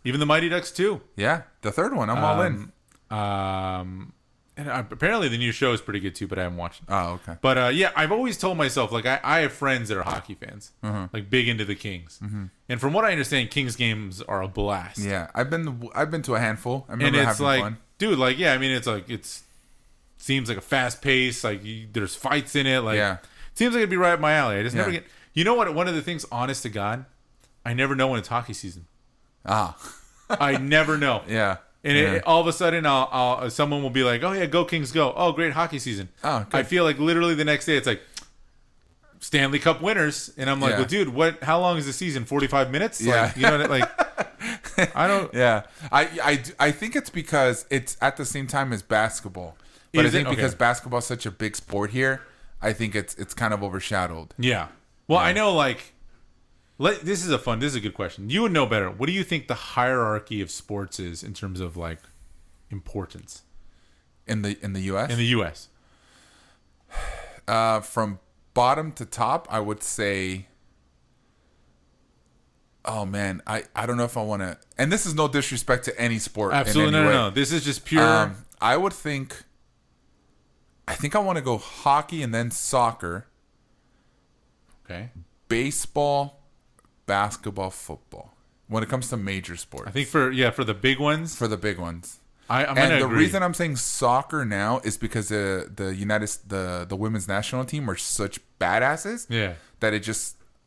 Even the Mighty Ducks 2. Yeah, the third one. I'm all in. And apparently the new show is pretty good too, but I haven't watched it. Oh, okay. But I've always told myself, like, I have friends that are hockey fans, like big into the Kings. And from what I understand, Kings games are a blast. Yeah, I've been to a handful. I remember having like, fun. Dude, like, yeah, I mean, seems like a fast pace. Like, there's fights in it. Like, seems like it'd be right up my alley. I just never get. You know what? One of the things, honest to God, I never know when it's hockey season. I never know. Yeah. And all of a sudden, someone will be like, "Oh yeah, go Kings, go! Oh, great hockey season." Oh, good. I feel like literally the next day, it's like Stanley Cup winners, and I'm like, "Well, dude, how long is the season? 45 minutes?" Yeah. Like, you know, like I don't. Yeah, I think it's because it's at the same time as basketball, but I think because basketball is such a big sport here, I think it's kind of overshadowed. Yeah. Well, I know, like. This is a good question. You would know better. What do you think the hierarchy of sports is in terms of like importance in the U.S.? In the U.S. From bottom to top, I would say. Oh man, I don't know if I want to. And this is no disrespect to any sport. Absolutely, no. This is just pure. I would think. I think I want to go hockey and then soccer. Okay. Baseball. Basketball, football. When it comes to major sports, I think for the big ones. For the big ones, I'm gonna agree. The reason I'm saying soccer now is because the women's national team are such badasses. Yeah. That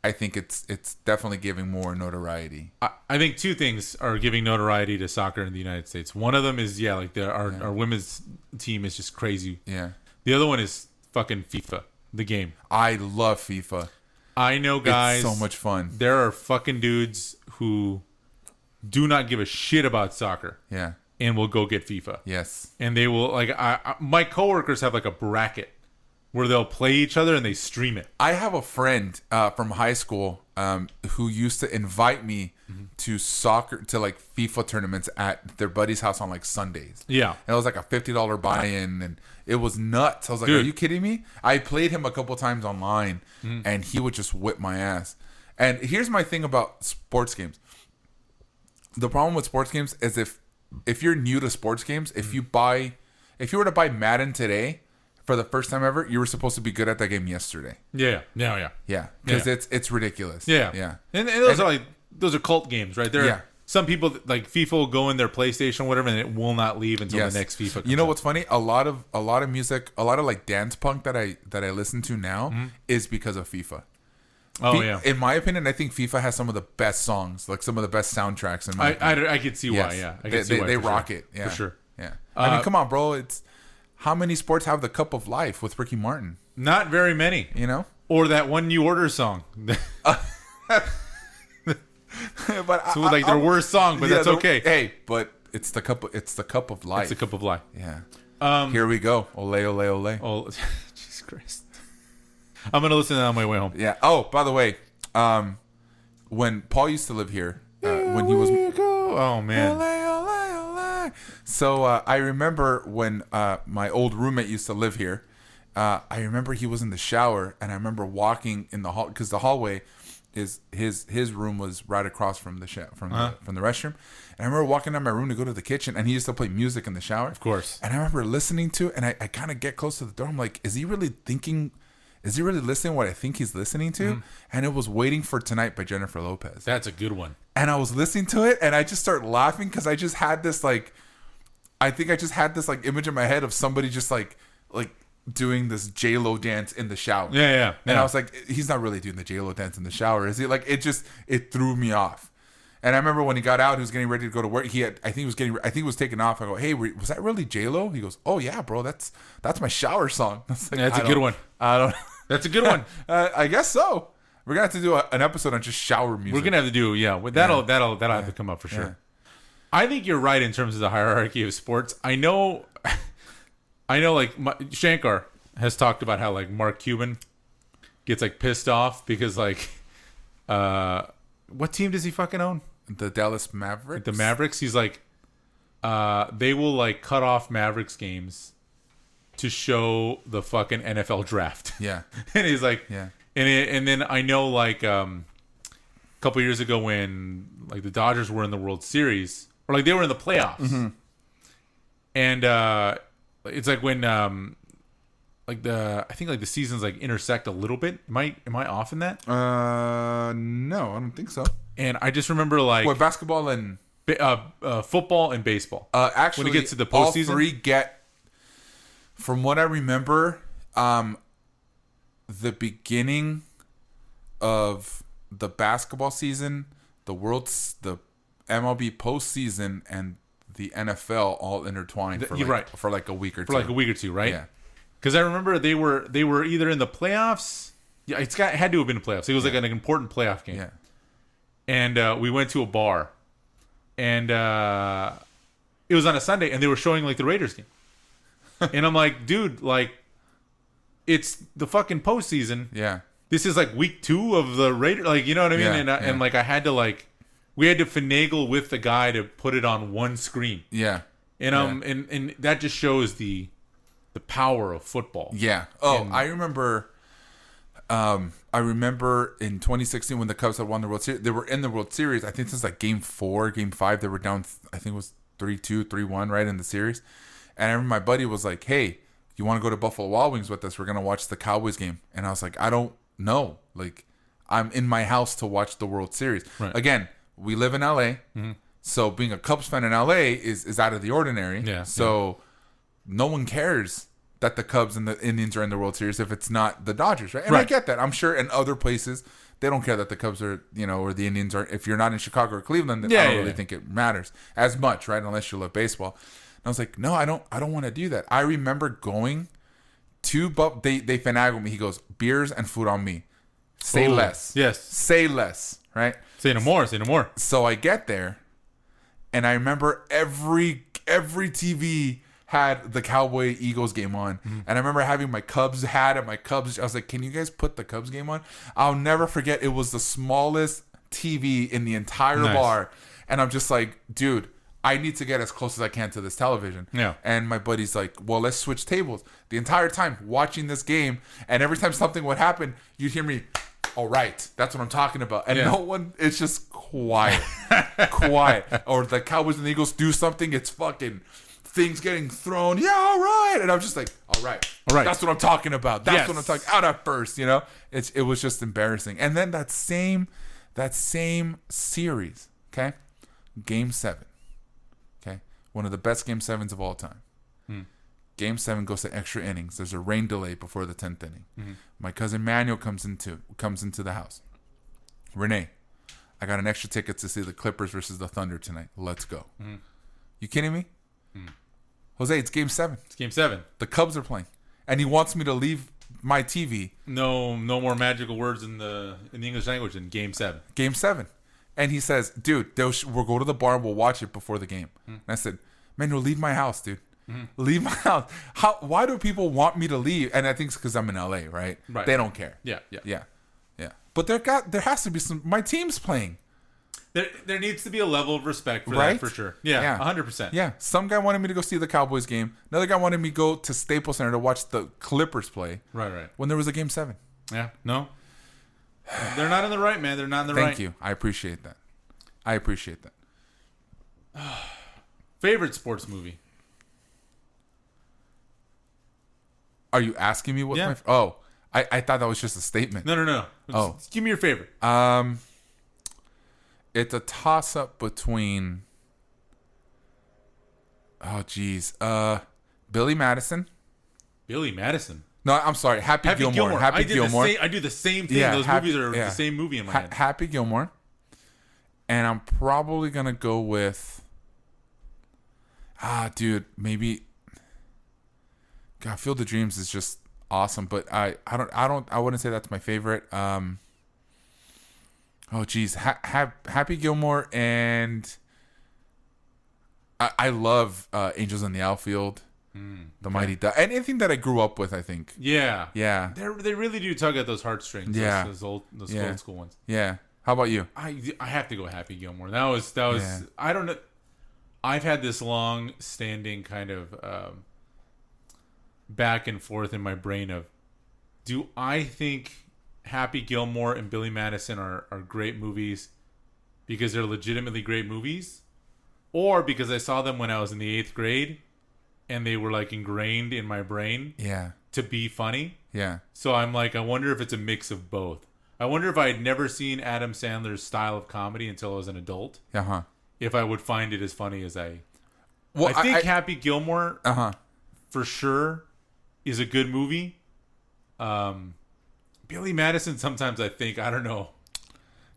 I think it's definitely giving more notoriety. I think two things are giving notoriety to soccer in the United States. One of them is our women's team is just crazy. Yeah. The other one is fucking FIFA, the game. I love FIFA. I know guys. It's so much fun. There are fucking dudes who do not give a shit about soccer. Yeah. And will go get FIFA. Yes. And they will, like, my coworkers have like a bracket where they'll play each other and they stream it. I have a friend from high school who used to invite me to like FIFA tournaments at their buddy's house on like Sundays. Yeah. And it was like a $50 buy-in and it was nuts. I was like, dude, are you kidding me? I played him a couple times online and he would just whip my ass. And here's my thing about sports games. The problem with sports games is if you're new to sports games, if you were to buy Madden today for the first time ever, you were supposed to be good at that game yesterday. Yeah. Because it's ridiculous. Yeah. And those are cult games, right? Some people like FIFA will go in their PlayStation, whatever, and it will not leave until the next FIFA comes You know what's funny? A lot of music, a lot of like dance punk that I listen to now is because of FIFA. Yeah. In my opinion, I think FIFA has some of the best songs, like some of the best soundtracks. In my opinion. I could see why. Yeah, I could see why they rock it. Yeah, for sure. Yeah. I mean, come on, bro. It's how many sports have the Cup of Life with Ricky Martin? Not very many. You know, or that One New Order song. But so like their worst song, but that's okay. Hey, but it's the cup. It's the Cup of Life. It's the Cup of Life. Yeah. Here we go. Ole, ole, ole. Oh, Jesus Christ. I'm going to listen to that on my way home. Yeah. Oh, by the way, when Paul used to live here, when he was... Oh, man. Ole, ole, ole. So I remember when my old roommate used to live here, I remember he was in the shower, and I remember walking in the hall, because the hallway is his room was right across from the from the restroom. And I remember walking down my room to go to the kitchen, and he used to play music in the shower. Of course. And I remember listening to it, and I kind of get close to the door. I'm like, is he really listening to what I think he's listening to? And it was Waiting for Tonight by Jennifer Lopez. That's a good one. And I was listening to it, and I just started laughing because I just had this image in my head of somebody just like doing this J-Lo dance in the shower. Yeah. And I was like, he's not really doing the J-Lo dance in the shower, is he? Like, it threw me off. And I remember when he got out, he was getting ready to go to work. I think he was taking off. I go, hey, was that really J-Lo? He goes, oh yeah, bro, that's my shower song. Like, that's a good one. I don't. That's a good one. I guess so. We're gonna have to do an episode on just shower music. We're gonna have to do that'll have to come up for sure. Yeah. I think you're right in terms of the hierarchy of sports. I know. Like Shankar has talked about how like Mark Cuban gets like pissed off because like, what team does he fucking own? The Dallas Mavericks. The Mavericks. He's like, they will like cut off Mavericks games to show the fucking NFL draft. Yeah. And he's like, yeah. And then I know like a couple years ago when like the Dodgers were in the World Series or like they were in the playoffs, and it's like when like I think like the seasons like intersect a little bit. Am I off in that? No, I don't think so. And I just remember like basketball and football and baseball. Actually, when it gets to the postseason, all three get. From what I remember, the beginning of the basketball season, the MLB postseason, and the NFL all intertwined for like a week or two. For like a week or two, right? Yeah. Because I remember they were either in the playoffs. Yeah, it had to have been the playoffs. It was like an important playoff game. Yeah. And we went to a bar, and it was on a Sunday, and they were showing like the Raiders game. And I'm like, dude, like, it's the fucking postseason. Yeah. This is like week 2 of the Raiders. Like, you know what I mean? Yeah, and like, I had to like, we had to finagle with the guy to put it on one screen. Yeah. And and that just shows the power of football. Yeah. Oh, I remember in 2016 when the Cubs had won the World Series, they were in the World Series. I think since like game 4, game 5, they were down. I think it was 3-2, 3-1, right in the series. And I remember my buddy was like, hey, you want to go to Buffalo Wild Wings with us? We're going to watch the Cowboys game. And I was like, I don't know. Like, I'm in my house to watch the World Series. Right. Again, we live in LA. So being a Cubs fan in LA is out of the ordinary. Yeah. So no one cares that the Cubs and the Indians are in the World Series if it's not the Dodgers, right? And I get that. I'm sure in other places, they don't care that the Cubs are, or the Indians are. If you're not in Chicago or Cleveland, then I don't really think it matters as much, right? Unless you love baseball. I was like, no, I don't want to do that. I remember going to, they finagled me. He goes, beers and food on me. Say less. Yes. Say less, right? Say no more. Say no more. So I get there, and I remember every TV had the Cowboy Eagles game on. And I remember having my Cubs hat and my Cubs. I was like, can you guys put the Cubs game on? I'll never forget. It was the smallest TV in the entire bar. And I'm just like, dude, I need to get as close as I can to this television. Yeah. And my buddy's like, well, let's switch tables. The entire time watching this game, and every time something would happen, you'd hear me all right, that's what I'm talking about. And Yeah. no one, it's just quiet. Quiet. Or the Cowboys and the Eagles do something, it's fucking things getting thrown. Yeah, all right. And I'm just like, all right. That's what I'm talking about. That's what I'm talking out at first, you know? It was just embarrassing. And then that same series, okay? Game 7. Okay? One of the best Game 7s of all time. Game 7 goes to extra innings. There's a rain delay before the 10th inning. My cousin Manuel comes into the house. Renee, I got an extra ticket to see the Clippers versus the Thunder tonight. Let's go. You kidding me? Jose, it's Game 7. It's Game 7. The Cubs are playing. And he wants me to leave my TV. No more magical words in the English language in Game 7. Game 7. And he says, dude, we'll go to the bar and we'll watch it before the game. And I said, Manuel, leave my house, dude. Leave my house. Why do people want me to leave? And I think it's because I'm in LA, right? They don't care. Yeah. But there has to be my team's playing. There needs to be a level of respect for that, for sure. Yeah, 100%. Yeah, some guy wanted me to go see the Cowboys game. Another guy wanted me to go to Staples Center to watch the Clippers play. Right. When there was a Game 7. Yeah, no. They're not in the right, man. They're not in the right. Thank you. I appreciate that. Favorite sports movie? Are you asking me what my... I thought that was just a statement. No. Just give me your favorite. It's a toss-up between... Oh, geez. Billy Madison. Billy Madison? No, I'm sorry. Happy Gilmore. Happy Gilmore. I do the same thing. Those movies are the same movie in my head. Happy Gilmore. And I'm probably going to go with... dude, maybe... God, Field of Dreams is just awesome, but I wouldn't say that's my favorite. Oh geez, Happy Gilmore, and I love Angels in the Outfield, The Mighty Ducks, anything that I grew up with. I think. Yeah. They really do tug at those heartstrings. Yeah, those old school ones. Yeah. How about you? I have to go Happy Gilmore. That was. I don't know. I've had this long standing kind of. Back and forth in my brain of, do I think Happy Gilmore and Billy Madison are great movies because they're legitimately great movies, or because I saw them when I was in the 8th grade and they were like ingrained in my brain to be funny. So I'm like, I wonder if it's a mix of both. I wonder if I had never seen Adam Sandler's style of comedy until I was an adult, if I would find it as funny as I think Happy Gilmore for sure is a good movie. Billy Madison, sometimes I think, I don't know.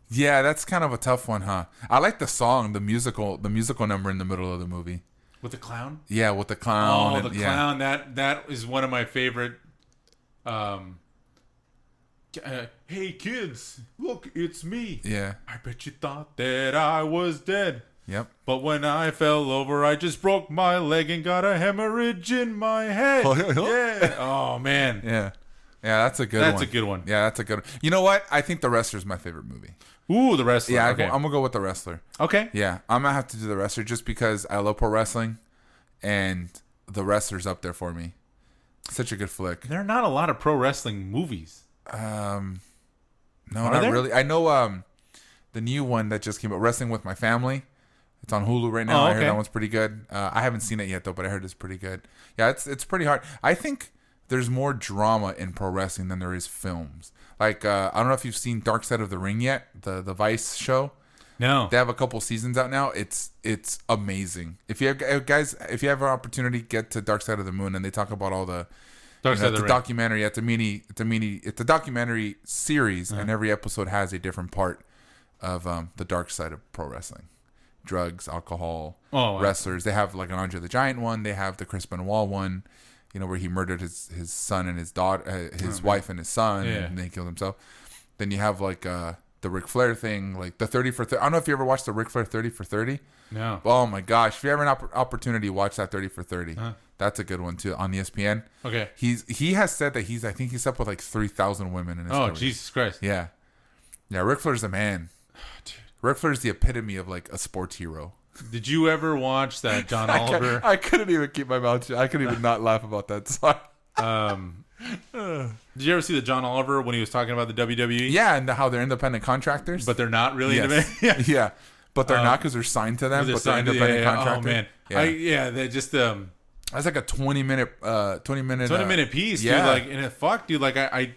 Yeah, that's kind of a tough one, huh? I like the song, the musical number in the middle of the movie. With the clown? Yeah, with the clown. Oh, the clown. That is one of my favorite. Hey kids, look, it's me. Yeah. I bet you thought that I was dead. Yep. But when I fell over, I just broke my leg and got a hemorrhage in my head. Yeah. Oh, man. Yeah. Yeah, that's a good one. That's a good one. Yeah, that's a good one. You know what? I think The Wrestler is my favorite movie. Ooh, The Wrestler. Yeah, okay. I'm going to go with The Wrestler. Okay. Yeah, I'm going to have to do The Wrestler just because I love pro wrestling, and The Wrestler's up there for me. Such a good flick. There are not a lot of pro wrestling movies. No, not really. I know the new one that just came out, Wrestling with My Family. It's on Hulu right now. I heard that one's pretty good. I haven't seen it yet though, but I heard it's pretty good. Yeah, it's pretty hard. I think there's more drama in pro wrestling than there is films. Like I don't know if you've seen Dark Side of the Ring yet, the Vice show. No. They have a couple seasons out now. It's amazing. If you have, guys, if you have an opportunity, get to Dark Side of the Moon, and they talk about all the documentary. It's a documentary series, and every episode has a different part of the dark side of pro wrestling. Drugs, alcohol, wrestlers. They have like an Andre the Giant one. They have the Chris Benoit one, where he murdered his son and his daughter, his wife and his son, and then he killed himself. Then you have like the Ric Flair thing, like the 30 for 30. I don't know if you ever watched the Ric Flair 30 for 30. No. Oh my gosh! If you ever have an opportunity, watch that 30 for 30. That's a good one too on ESPN. Okay. He has said that I think he's up with like 3,000 women in his career. Jesus Christ. Yeah. Ric Flair's a man. Dude. Ric Flair's the epitome of like a sports hero. Did you ever watch that John Oliver? I couldn't even keep my mouth shut. I couldn't even not laugh about that. Sorry. Did you ever see the John Oliver when he was talking about the WWE? Yeah, and how they're independent contractors. But they're not really independent. Yeah. Yeah. But they're not because they're signed to them, but they're independent contractors. Oh, man. They just... That's like a 20-minute piece, yeah. dude. Like, and dude, like, I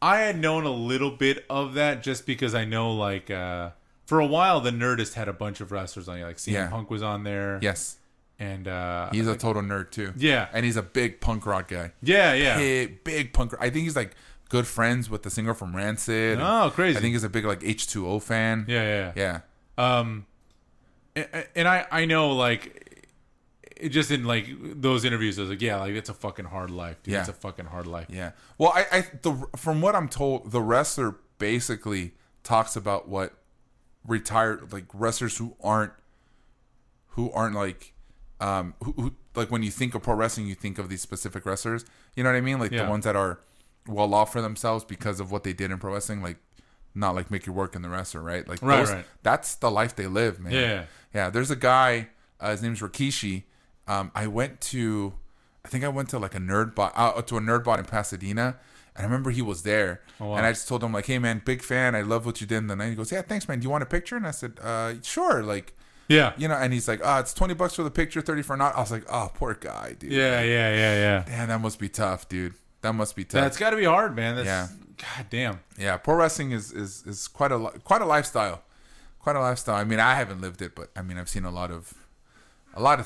had known a little bit of that just because I know, like, for a while, the Nerdist had a bunch of wrestlers on. Like, CM Punk was on there. Yes. And he's a total nerd, too. Yeah. And he's a big punk rock guy. Yeah. Big punk rock. I think he's, like, good friends with the singer from Rancid. Oh, crazy. I think he's a big, like, H2O fan. Yeah. And I know, like... It just in like those interviews, I was like, yeah, like it's a fucking hard life, dude. It's a fucking hard life. Yeah. Well, from what I'm told, the wrestler basically talks about what retired like wrestlers who aren't like who like when you think of pro wrestling, you think of these specific wrestlers. You know what I mean? Like the ones that are well off for themselves because of what they did in pro wrestling, like not like Mickey Rourke and the wrestler, right? Like right. That's the life they live, man. Yeah. There's a guy. His name's Rikishi. I went to like a Nerdbot in Pasadena, and I remember he was there, and I just told him like, "Hey man, big fan. I love what you did in the night." He goes, "Yeah, thanks man. Do you want a picture?" And I said, "Sure." Like, yeah, you know. And he's like, "It's $20 for the picture, 30 for not." I was like, "Oh, poor guy, dude." Yeah. Damn, that must be tough, dude. That must be tough. That's got to be hard, man. God damn. Yeah, pro wrestling is quite a lifestyle. Quite a lifestyle. I mean, I haven't lived it, but I mean, I've seen a lot of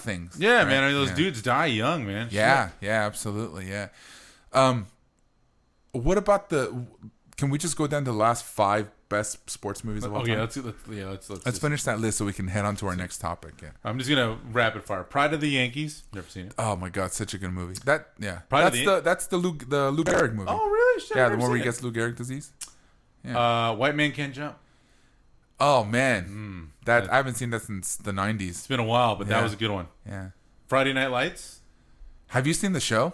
things. Yeah, right? man. I mean, those dudes die young, man. Yeah, absolutely. Yeah. What about can we just go down to the last 5 best sports movies of all time? Let's finish that list so we can head on to our next topic. Yeah. I'm just gonna rapid fire. Pride of the Yankees. Never seen it. Oh my god, such a good movie. That's the Lou Gehrig movie. Oh really? Shit, yeah, the one where he gets Lou Gehrig disease. Yeah. White Man Can't Jump. Oh man, I haven't seen that since the 90s. It's been a while, but that was a good one. Yeah. Friday Night Lights. Have you seen the show?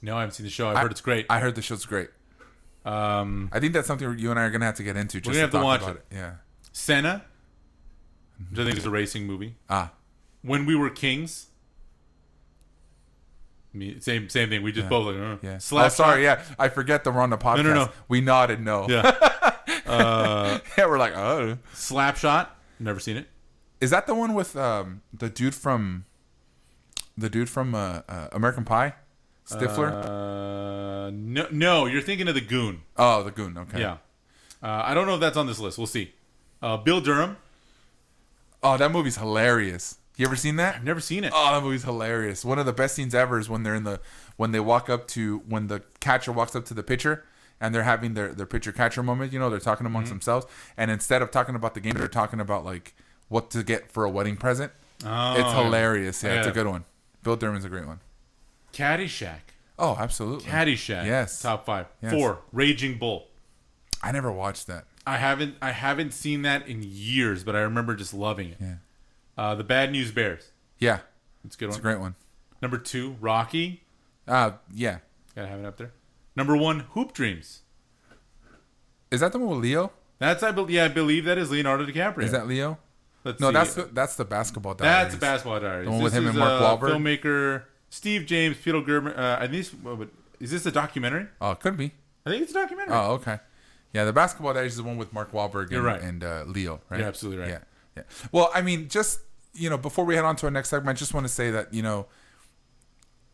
No, I haven't seen the show. I've heard it's great. I heard the show's great. I think that's something you and I are gonna have to get into. We're gonna have to watch it. Yeah. Senna, which I think is a racing movie. When We Were Kings. Same thing. We just both like. Yeah. Slapshot. Yeah. I forget that we're on the podcast. No. We nodded no. Yeah. Yeah, we're like, oh. Slapshot. Never seen it. Is that the one with the dude from American Pie? Stifler? No, you're thinking of The Goon. Oh, The Goon. Okay. Yeah. I don't know if that's on this list. We'll see. Bill Durham. Oh, that movie's hilarious. You ever seen that? I've never seen it. Oh, that movie's hilarious. One of the best scenes ever is when the catcher walks up to the pitcher and they're having their pitcher catcher moment. You know, they're talking amongst themselves, and instead of talking about the game, they're talking about like what to get for a wedding present. Oh, it's hilarious. Yeah, it's a good one. Bill Durham's a great one. Caddyshack. Oh, absolutely. Caddyshack. Yes. Top 5. Yes. 4. Raging Bull. I never watched that. I haven't seen that in years, but I remember just loving it. Yeah. The Bad News Bears. Yeah. It's a good one. It's a great one. Number 2, Rocky. Yeah. Gotta have it up there. Number 1, Hoop Dreams. Is that the one with Leo? I believe that is Leonardo DiCaprio. Is that Leo? Let's see. That's the Basketball Diaries. That's the Basketball Diaries. The one with him and Mark Wahlberg. Filmmaker Steve James, Peter Gerber. Is this a documentary? Oh, it could be. I think it's a documentary. Oh, okay. Yeah, the Basketball Diaries is the one with Mark Wahlberg and Leo, right? You're absolutely right. Yeah. Well, I mean, just, before we head on to our next segment, I just want to say that,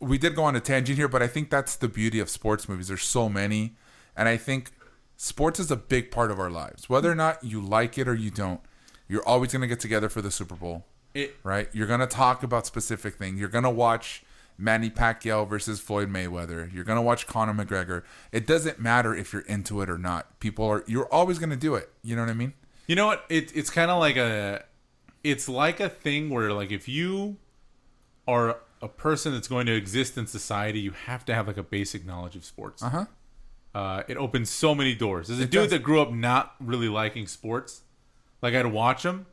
we did go on a tangent here, but I think that's the beauty of sports movies. There's so many. And I think sports is a big part of our lives. Whether or not you like it or you don't, you're always going to get together for the Super Bowl, right? You're going to talk about specific things. You're going to watch Manny Pacquiao versus Floyd Mayweather. You're going to watch Conor McGregor. It doesn't matter if you're into it or not. You're always going to do it. You know what I mean? You know what? It's kind of like it's like a thing where, like, if you are a person that's going to exist in society, you have to have like a basic knowledge of sports. It opens so many doors. As a dude that grew up not really liking sports, like, I'd watch them.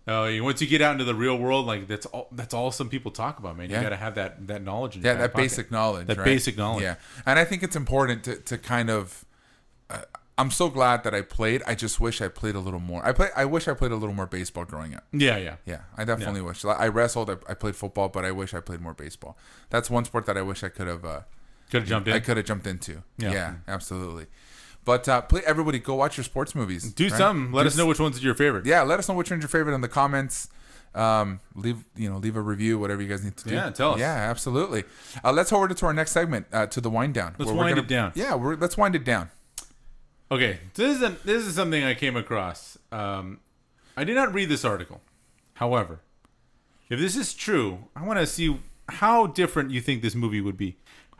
Once you get out into the real world, like, that's all some people talk about, man. You got to have that knowledge. In your that basic knowledge. That basic knowledge. Yeah, and I think it's important to kind of. I'm so glad that I played. I just wish I played a little more. I wish I played a little more baseball growing up. Yeah. I definitely wish. I wrestled. I played football, but I wish I played more baseball. That's one sport that I wish I could have Could have jumped in. I could have jumped into. Yeah. Yeah, absolutely. But everybody, go watch your sports movies. Do something. Let us know which one's your favorite. Yeah, let us know which one's your favorite in the comments. Leave a review, whatever you guys need to do. Yeah, tell us. Yeah, absolutely. Let's forward to our next segment, to the wind down. Let's wind it down. Yeah, let's wind it down. Okay, this is something I came across. I did not read this article. However, if this is true, I want to see how different you think this movie would be.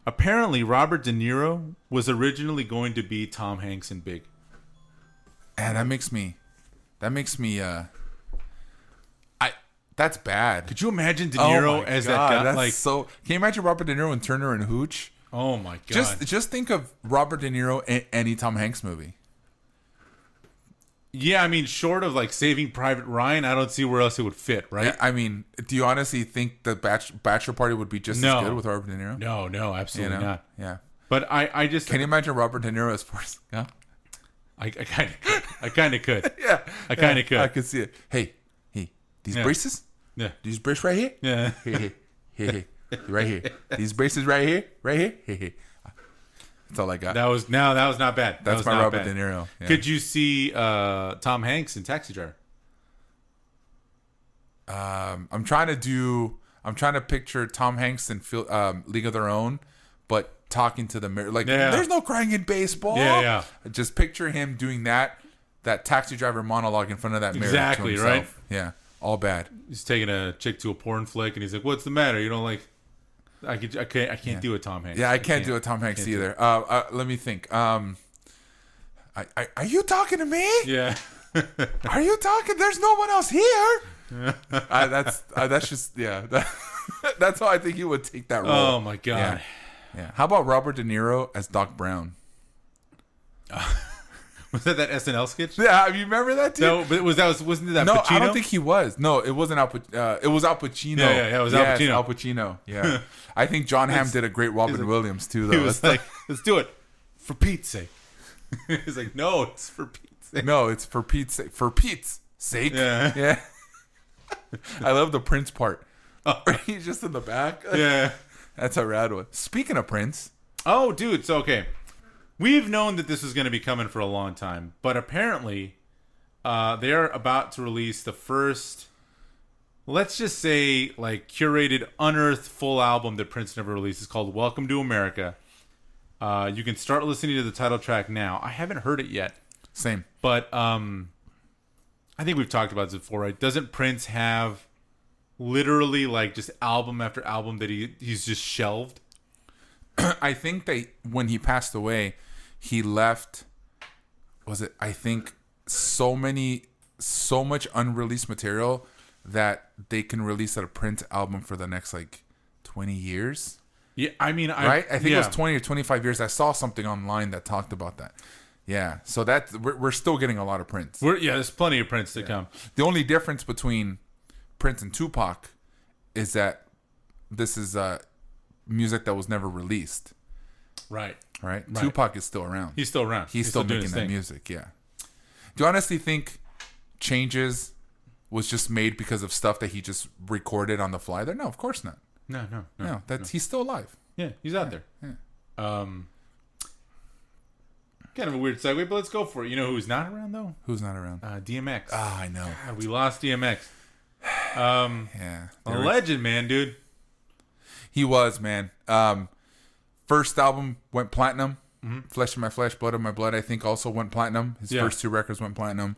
Apparently, Robert De Niro was originally going to be Tom Hanks in Big. And that makes me that's bad. Could you imagine De Niro as that guy? That's can you imagine Robert De Niro and Turner and Hooch? Oh my god! Just think of Robert De Niro in any Tom Hanks movie. Yeah, I mean, short of like Saving Private Ryan, I don't see where else it would fit, right? Yeah, I mean, do you honestly think the Bachelor Party would be just as good with Robert De Niro? No, absolutely not. Yeah. But I just... Can you imagine Robert De Niro as Forrest Gump? I kind of could. Yeah. I kind of could. I could see it. Hey, these braces? Yeah. These braces right here? Yeah. Hey. Right here. These braces right here? Hey. That's all I got. That was not bad. That's my Robert De Niro. Yeah. Could you see Tom Hanks in Taxi Driver? I'm trying to picture Tom Hanks in League of Their Own, but talking to the mirror. Like, there's no crying in baseball. Yeah. Just picture him doing that Taxi Driver monologue in front of that mirror. Exactly, right? Yeah. All bad. He's taking a chick to a porn flick, and he's like, "What's the matter? You don't like?" I can't do a Tom Hanks. Yeah, I can't do a Tom Hanks either. Let me think. Are you talking to me? Yeah. Are you talking? There's no one else here. That's just that's how I think he would take that role. Oh my god. Yeah. How about Robert De Niro as Doc Brown? Was that SNL sketch? Yeah, you remember that, dude? No, but wasn't that no, Pacino? I don't think he was. No, it wasn't it was Al Pacino. Yeah, it was Al Pacino. Al Pacino. Yeah. I think John Hamm did a great Robin Williams too, though. He was like, let's do it for Pete's sake. He's like, no, it's for Pete's sake. No, it's for Pete's sake. For Pete's sake. Yeah. I love the Prince part. Oh. He's just in the back. Yeah. That's a rad one. Speaking of Prince. Oh, dude. So, okay. We've known that this was going to be coming for a long time, but apparently they're about to release the first, let's just say, like, curated, unearthed full album that Prince never released. It's called Welcome to America. You can start listening to the title track now. I haven't heard it yet. Same. But I think we've talked about this before, right? Doesn't Prince have literally, like, just album after album that he's just shelved? I think when he passed away, he left, I think so much unreleased material that they can release a Prince album for the next like 20 years. Yeah, I mean, right? I think it was 20 or 25 years. I saw something online that talked about that. Yeah, so we're still getting a lot of Prince. There's plenty of Prince to come. The only difference between Prince and Tupac is that this is music that was never released. Right. Tupac is still around. He's still around. He's still making that music, yeah. Do you honestly think Changes was just made because of stuff that he just recorded on the fly there? No, of course not. No. He's still alive. Yeah, he's out there. Yeah. Kind of a weird segue, but let's go for it. You know who's not around, though? Who's not around? DMX. Ah, I know. God, we lost DMX. Yeah. A legend, man, dude. He was, man. First album went platinum. Mm-hmm. Flesh of My Flesh, Blood of My Blood, I think also went platinum. His first two records went platinum.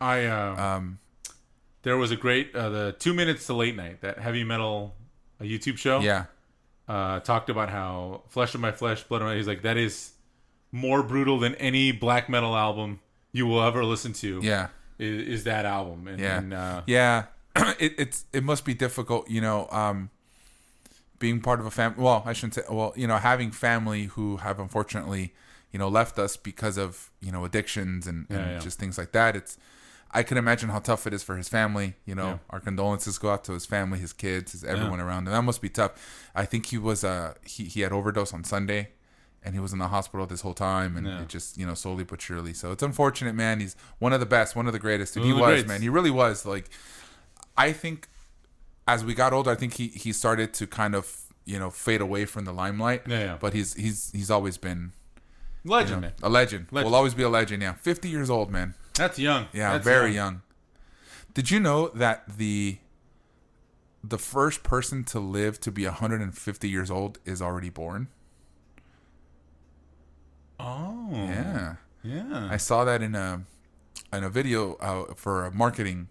There was a great the 2 Minutes to Late Night, that heavy metal YouTube show. Yeah. Talked about how Flesh of My Flesh, Blood of My, he's like, that is more brutal than any black metal album you will ever listen to. Yeah. Is that album. It must be difficult, being part of a family. Well, I shouldn't say. Well, having family who have unfortunately, left us because of addictions and just things like that. I can imagine how tough it is for his family. Our condolences go out to his family, his kids, everyone around him. That must be tough. I think he was he had overdose on Sunday, and he was in the hospital this whole time, and it just slowly but surely. So it's unfortunate, man. He's one of the best, one of the greatest, and he was, man. He really was. Like, I think as we got older, I think he started to kind of fade away from the limelight. Yeah. But he's always been legend, man. A legend. Will always be a legend. Yeah, 50 years old, man. That's young. Yeah, That's very young. Did you know that the first person to live to be 150 years old is already born? Oh. Yeah. Yeah. I saw that in a video for a marketing.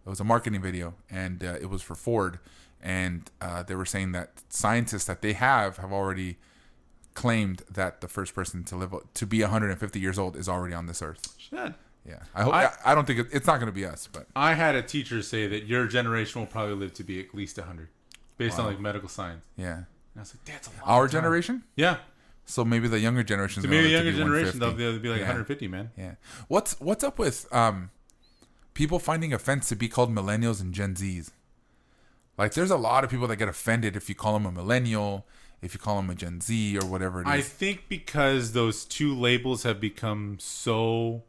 It was a marketing video, and it was for Ford, and they were saying that scientists that they have already claimed that the first person to be 150 years old is already on this earth. Shit. Yeah, I don't think it's not going to be us, but I had a teacher say that your generation will probably live to be at least 100, based on like medical science. Yeah, and I was like, that's a lot. Our generation? Yeah. So maybe the younger generation. So maybe the younger generation they'll be like 150, man. Yeah. What's up with people finding offense to be called millennials and Gen Zs? Like, there's a lot of people that get offended if you call them a millennial, if you call them a Gen Z or whatever it is. I think because those two labels have become so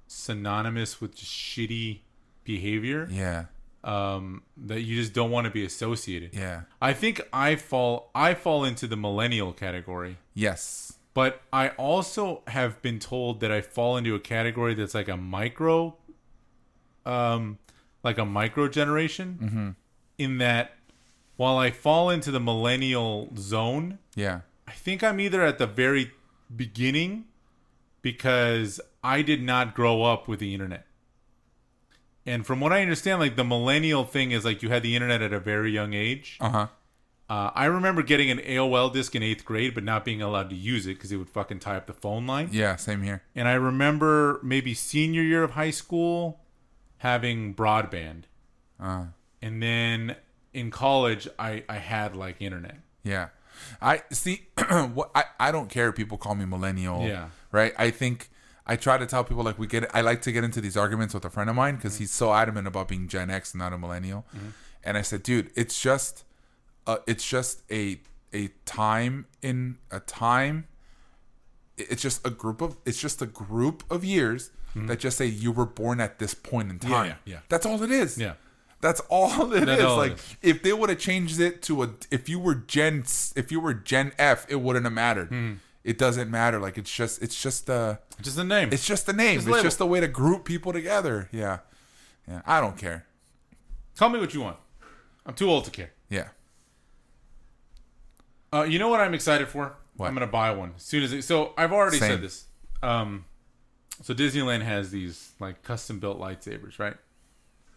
synonymous with just shitty behavior. Yeah. That you just don't want to be associated. Yeah. I think I fall into the millennial category. Yes. But I also have been told that I fall into a category that's like a micro generation. Mm-hmm. In that, while I fall into the millennial zone, yeah, I think I'm either at the very beginning because I did not grow up with the internet. And from what I understand, like the millennial thing is like you had the internet at a very young age. Uh-huh. I remember getting an AOL disc in 8th grade, but not being allowed to use it because it would fucking tie up the phone line. Yeah, same here. And I remember maybe senior year of high school having broadband. And then in college, I had like internet. Yeah. I see. I don't care if people call me millennial. Yeah. Right. I think I try to tell people like I like to get into these arguments with a friend of mine because he's so adamant about being Gen X and not a millennial. Mm-hmm. And I said, dude, it's just a time in a time. It's just a group of years that just say you were born at this point in time. Yeah. That's all it is. Yeah. That's all it is. All like it is. If they would have changed it to if you were Gen F, it wouldn't have mattered. It doesn't matter. Like it's just the name. It's just the name. It's just a way to group people together. Yeah. Yeah. I don't care. Tell me what you want. I'm too old to care. Yeah. You know what I'm excited for? What? I'm gonna buy one as soon as so I've already Same. said this. So Disneyland has these like custom built lightsabers, right?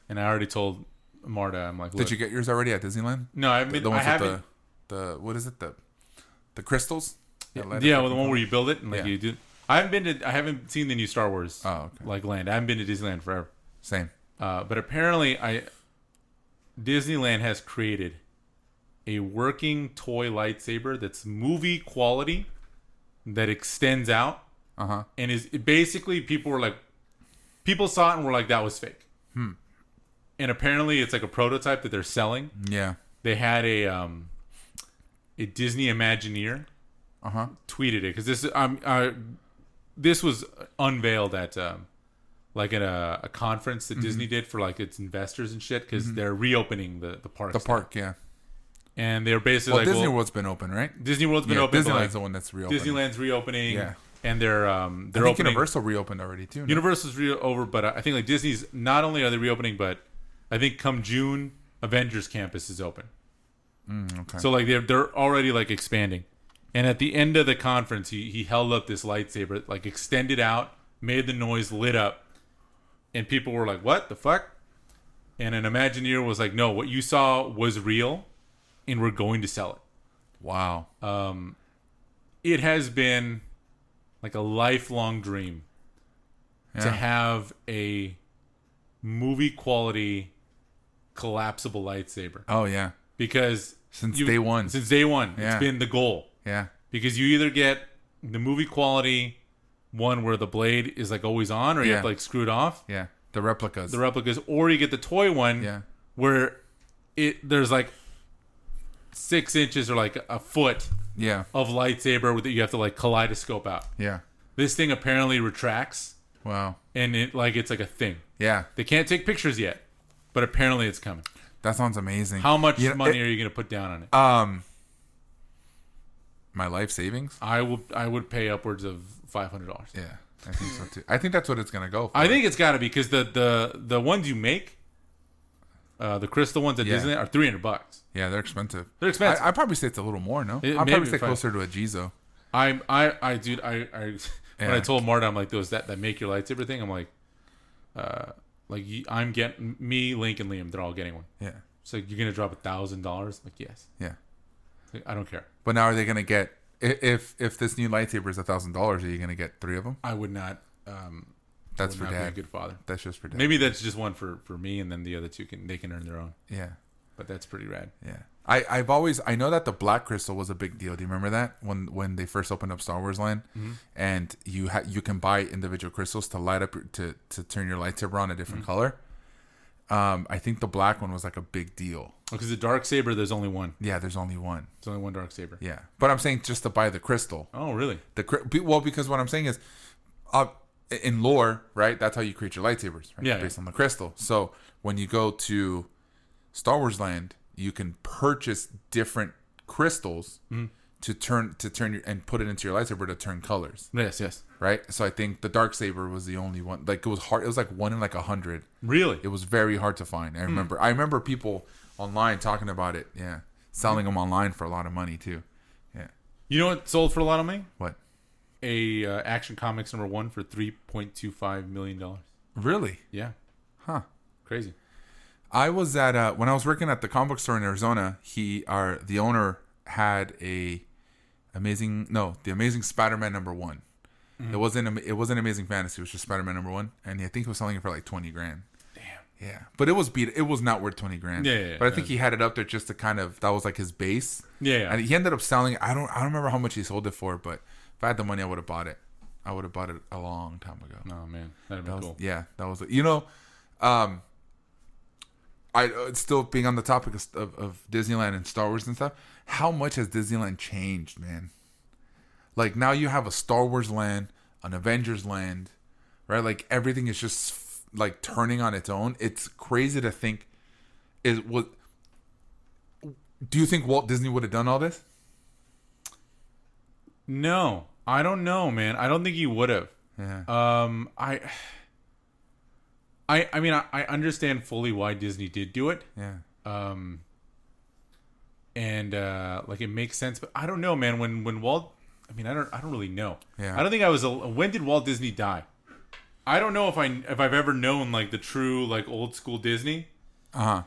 And I already told Marta, I'm like, look, did you get yours already at Disneyland? No, I haven't. The ones I haven't. with the what is it? The crystals? Yeah, well, the one where you build it and like you do. I haven't seen the new Star Wars like land. I haven't been to Disneyland forever. Same. But apparently Disneyland has created a working toy lightsaber that's movie quality that extends out. And is basically people saw it and were like, that was fake. And apparently it's like a prototype that they're selling. Yeah. They had a Disney Imagineer tweeted it because this was unveiled at like at a conference that Disney did for like its investors and shit because they're reopening the park. The park, yeah. And they're basically Disney World's been open, right? Disney World's been open. Disneyland's the one that's reopening. Disneyland's reopening. Yeah. And they're I think Universal reopened already too. No? Universal's over, but I think like Disney's not only are they reopening, but I think come June, Avengers Campus is open. Okay. So like they're already like expanding. And at the end of the conference, he held up this lightsaber, like extended out, made the noise, lit up, and people were like, "What the fuck?" And an Imagineer was like, "No, what you saw was real, and we're going to sell it." Wow. It has been like a lifelong dream to have a movie quality collapsible lightsaber. Oh yeah. Because since day one, it's been the goal. Yeah. Because you either get the movie quality one where the blade is like always on, or you have to like screw it off. Yeah. The replicas, or you get the toy one. Where there's like 6 inches or like a foot. Of lightsaber that you have to like kaleidoscope out. Yeah. This thing apparently retracts. Wow. And it's like a thing. Yeah. They can't take pictures yet, but apparently it's coming. That sounds amazing. How much money are you going to put down on it? my life savings. I would pay upwards of $500. Yeah, I think so too. I think that's what it's gonna go for. I think it's got to be because the ones you make, the crystal ones at Disneyland are $300. Yeah, they're expensive. They're expensive. I'd probably say it's a little more. No, I'd probably say closer to a Gizo. Dude, when I told Marta, I'm like, those that make your lightsaber thing, I'm like, I'm getting me, Link, and Liam. They're all getting one. Yeah. So you're gonna drop $1,000? Like, yes. Yeah. Like, I don't care. But now are they gonna get if this new lightsaber is $1,000? Are you gonna get 3 of them? I would not. That's for Dad. Be a good father. That's just for Dad. Maybe that's just one for me, and then the other two can earn their own. Yeah. But that's pretty rad. Yeah. I know that the black crystal was a big deal. Do you remember that when they first opened up Star Wars Land, and you can buy individual crystals to light up to turn your lightsaber on a different color. I think the black one was like a big deal. Because the dark saber, there's only one. Yeah, there's only one. There's only one dark saber. Yeah, but I'm saying just to buy the crystal. Oh, really? Well, because what I'm saying is, in lore, right? That's how you create your lightsabers, right? Yeah, based on the crystal. So when you go to Star Wars Land, you can purchase different crystals to turn your and put it into your lightsaber to turn colors. Yes. Right. So I think the dark saber was the only one. Like, it was hard. It was like 1 in like 100. Really? It was very hard to find. I remember people online talking about it. Yeah, selling them online for a lot of money too. Yeah. You know what sold for a lot of money? What? Action Comics #1 for $3.25 million. Really? Yeah. Huh. Crazy. I was at when I was working at the comic book store in Arizona. The owner had the Amazing Spider-Man #1. It wasn't Amazing Fantasy. It was just Spider-Man #1, and I think he was selling it for like $20,000. Damn. Yeah, but it was not worth $20,000. Yeah. But I think he had it up there just to that was like his base. Yeah. And he ended up selling it. I don't remember how much he sold it for, but if I had the money, I would have bought it. I would have bought it a long time ago. Oh man, that'd be cool. Yeah, that was still being on the topic of Disneyland and Star Wars and stuff. How much has Disneyland changed, man? Like, now you have a Star Wars land, an Avengers land, right? Like, everything is just like turning on its own. It's crazy to think. Do you think Walt Disney would have done all this? No, I don't know, man. I don't think he would have. Yeah. I mean, I understand fully why Disney did do it. Yeah. And like, it makes sense, but I don't know, man. When Walt, I mean, I don't really know. Yeah. I don't think when did Walt Disney die? I don't know if I've ever known like the true like old school Disney. Let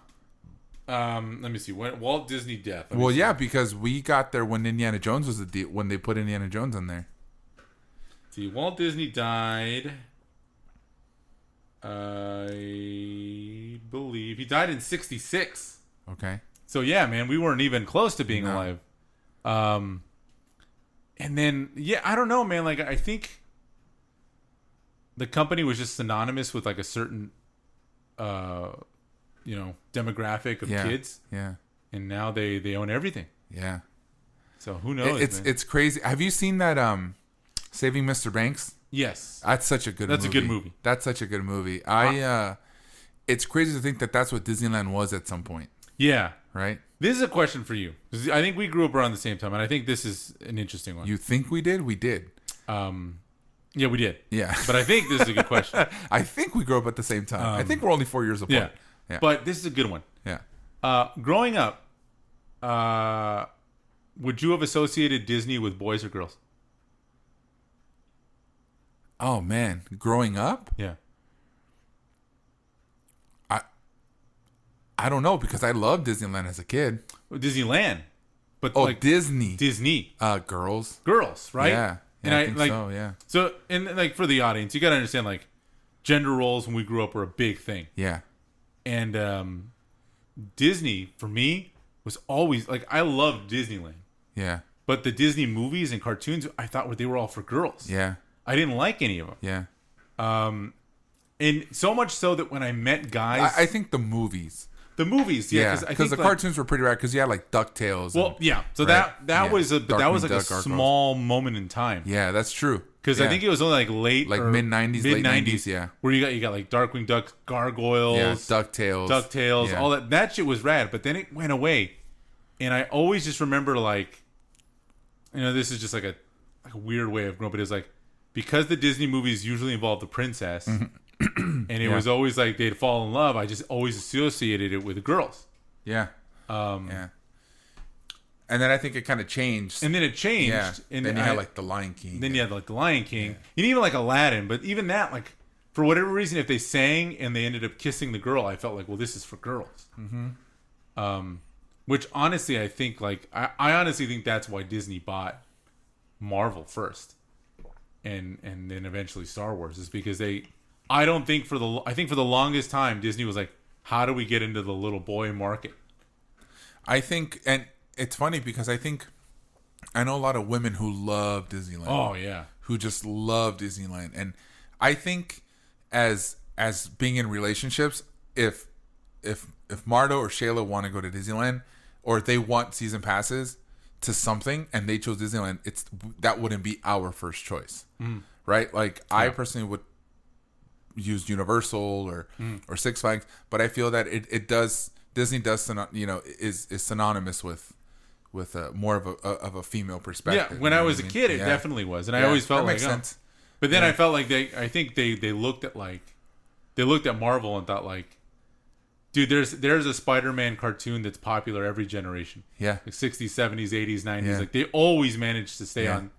me see. When Walt Disney death. Yeah, because we got there when Indiana Jones was when they put Indiana Jones in there. See, Walt Disney died. I believe he died in 1966. Okay. So yeah, man, we weren't even close to being alive. And then I don't know, man. Like, I think the company was just synonymous with like a certain, demographic of kids. Yeah. And now they own everything. Yeah. So who knows? It's crazy. Have you seen that Saving Mr. Banks? Yes. That's such a good movie. That's a good movie. That's such a good movie. It's crazy to think that that's what Disneyland was at some point. Yeah. Right? This is a question for you. I think we grew up around the same time, and I think this is an interesting one. You think we did? We did. Yeah, we did. Yeah. But I think this is a good question. I think we grew up at the same time. I think we're only 4 years apart. Yeah. But this is a good one. Yeah. Growing up, would you have associated Disney with boys or girls? Oh, man. Growing up? Yeah. I don't know, because I loved Disneyland as a kid. Disneyland. But Disney. Girls, right? Yeah. And I think so, yeah. So, and like, for the audience, you got to understand, like, gender roles when we grew up were a big thing. Yeah. And Disney, for me, was always, like, I loved Disneyland. Yeah. But the Disney movies and cartoons, I thought they were all for girls. Yeah. I didn't like any of them. Yeah. And so much so that when I met guys... I think the movies... The movies, yeah, because the cartoons were pretty rad. Because you had like DuckTales. Well, yeah, so right? that was like a small moment in time. Yeah, that's true. Because I think it was only like late, like mid '90s, late '90s, yeah. Where you got like Darkwing Duck, Gargoyles, DuckTales, all that. That shit was rad, but then it went away, and I always just remember like this is just like a weird way of growing, but it's like, because the Disney movies usually involve the princess, and it was always like they'd fall in love, I just always associated it with girls. Yeah. Yeah. And then I think it kind of changed. And then it changed. Yeah. And then you had like the Lion King. Then you had like the Lion King. And even like Aladdin. But even that, like, for whatever reason, if they sang and they ended up kissing the girl, I felt like, well, this is for girls. Mm-hmm. Which honestly, I think like, I honestly think that's why Disney bought Marvel first. And then eventually Star Wars, is because I think for the longest time, Disney was like, how do we get into the little boy market? I think, and it's funny because I know a lot of women who love Disneyland. Oh yeah, who just love Disneyland, and I think as being in relationships, if Marta or Shayla want to go to Disneyland, or if they want season passes to something and they chose Disneyland, that wouldn't be our first choice, right? Like I personally would use Universal or Six Flags, but I feel that Disney does is synonymous with more of a female perspective. Yeah, when I was a kid, it definitely was, and I always felt like, sense. But then I felt like I think they looked at Marvel and thought like, dude, there's a Spider-Man cartoon that's popular every generation. Yeah, like 60s, 70s, 80s, 90s. Yeah. Like they always managed to stay on.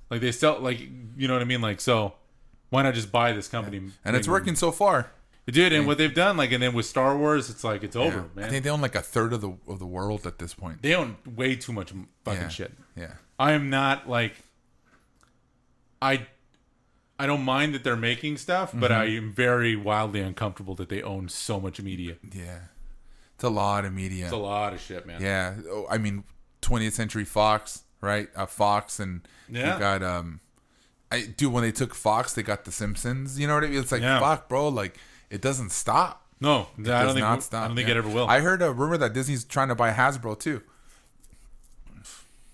Like they sell, like, you know what I mean. Like, so why not just buy this company? Yeah. And it's working so far. It did, and what they've done, like, and then with Star Wars, it's like it's over, man. I think they own like a third of the world at this point. They own way too much fucking shit. Yeah, I am not like, I don't mind that they're making stuff, but I am very wildly uncomfortable that they own so much media. Yeah, it's a lot of media. It's a lot of shit, man. Yeah, I mean, 20th Century Fox, right? Fox, and you got when they took Fox, they got The Simpsons. You know what I mean? It's like fuck, bro, like. It doesnn't stop. No, I don't think it ever will. I heard a rumor that Disney's trying to buy Hasbro too.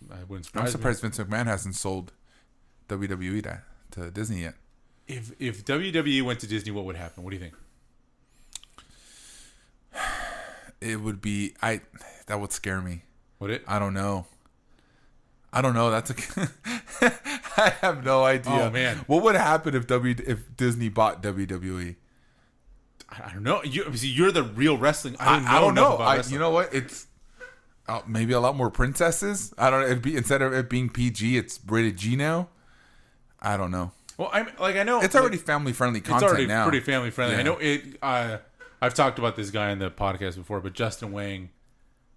I'm surprised Vince McMahon hasn't sold WWE to Disney yet. If WWE went to Disney, what would happen? What do you think? It would be that would scare me. Would it? I don't know. That's I have no idea. Oh man, what would happen if Disney bought WWE? I don't know. You're the real wrestling. I don't know. You know what? It's maybe a lot more princesses. I don't know. It'd be, instead of it being PG, it's rated G now. I don't know. Well, I know it's already family friendly content. It's already now. Pretty family friendly. Yeah. I know it. I've talked about this guy in the podcast before, but Justin Wang,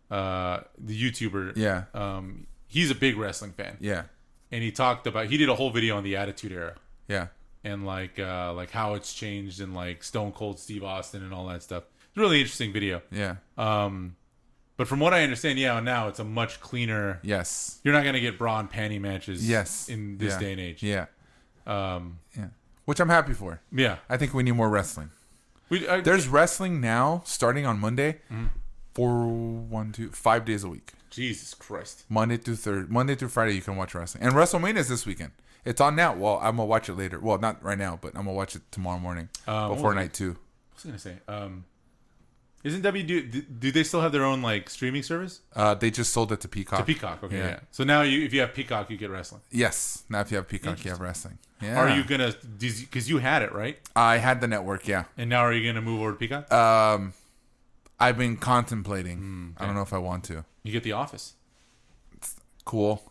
the YouTuber. Yeah. He's a big wrestling fan. Yeah. And he did a whole video on the Attitude Era. Yeah. And like how it's changed, and like Stone Cold Steve Austin and all that stuff. It's a really interesting video. Yeah. But from what I understand, now it's a much cleaner. Yes. You're not gonna get bra and panty matches. Yes. In this day and age. Yeah. Yeah. Which I'm happy for. Yeah. I think we need more wrestling. There's wrestling now starting on Monday. For 5 days a week. Jesus Christ. Monday through Friday you can watch wrestling. And WrestleMania is this weekend. It's on now. Well, I'm gonna watch it later. Well, not right now, but I'm gonna watch it tomorrow morning before night 2. What was I gonna say? Isn't do they still have their own like streaming service? They just sold it to Peacock. Okay, yeah. So now if you have Peacock, you get wrestling. Yes. Now if you have Peacock, you have wrestling. Yeah. Are you gonna? Because you had it, right? I had the network, yeah. And now are you gonna move over to Peacock? I've been contemplating. Okay. I don't know if I want to. You get The Office. It's cool.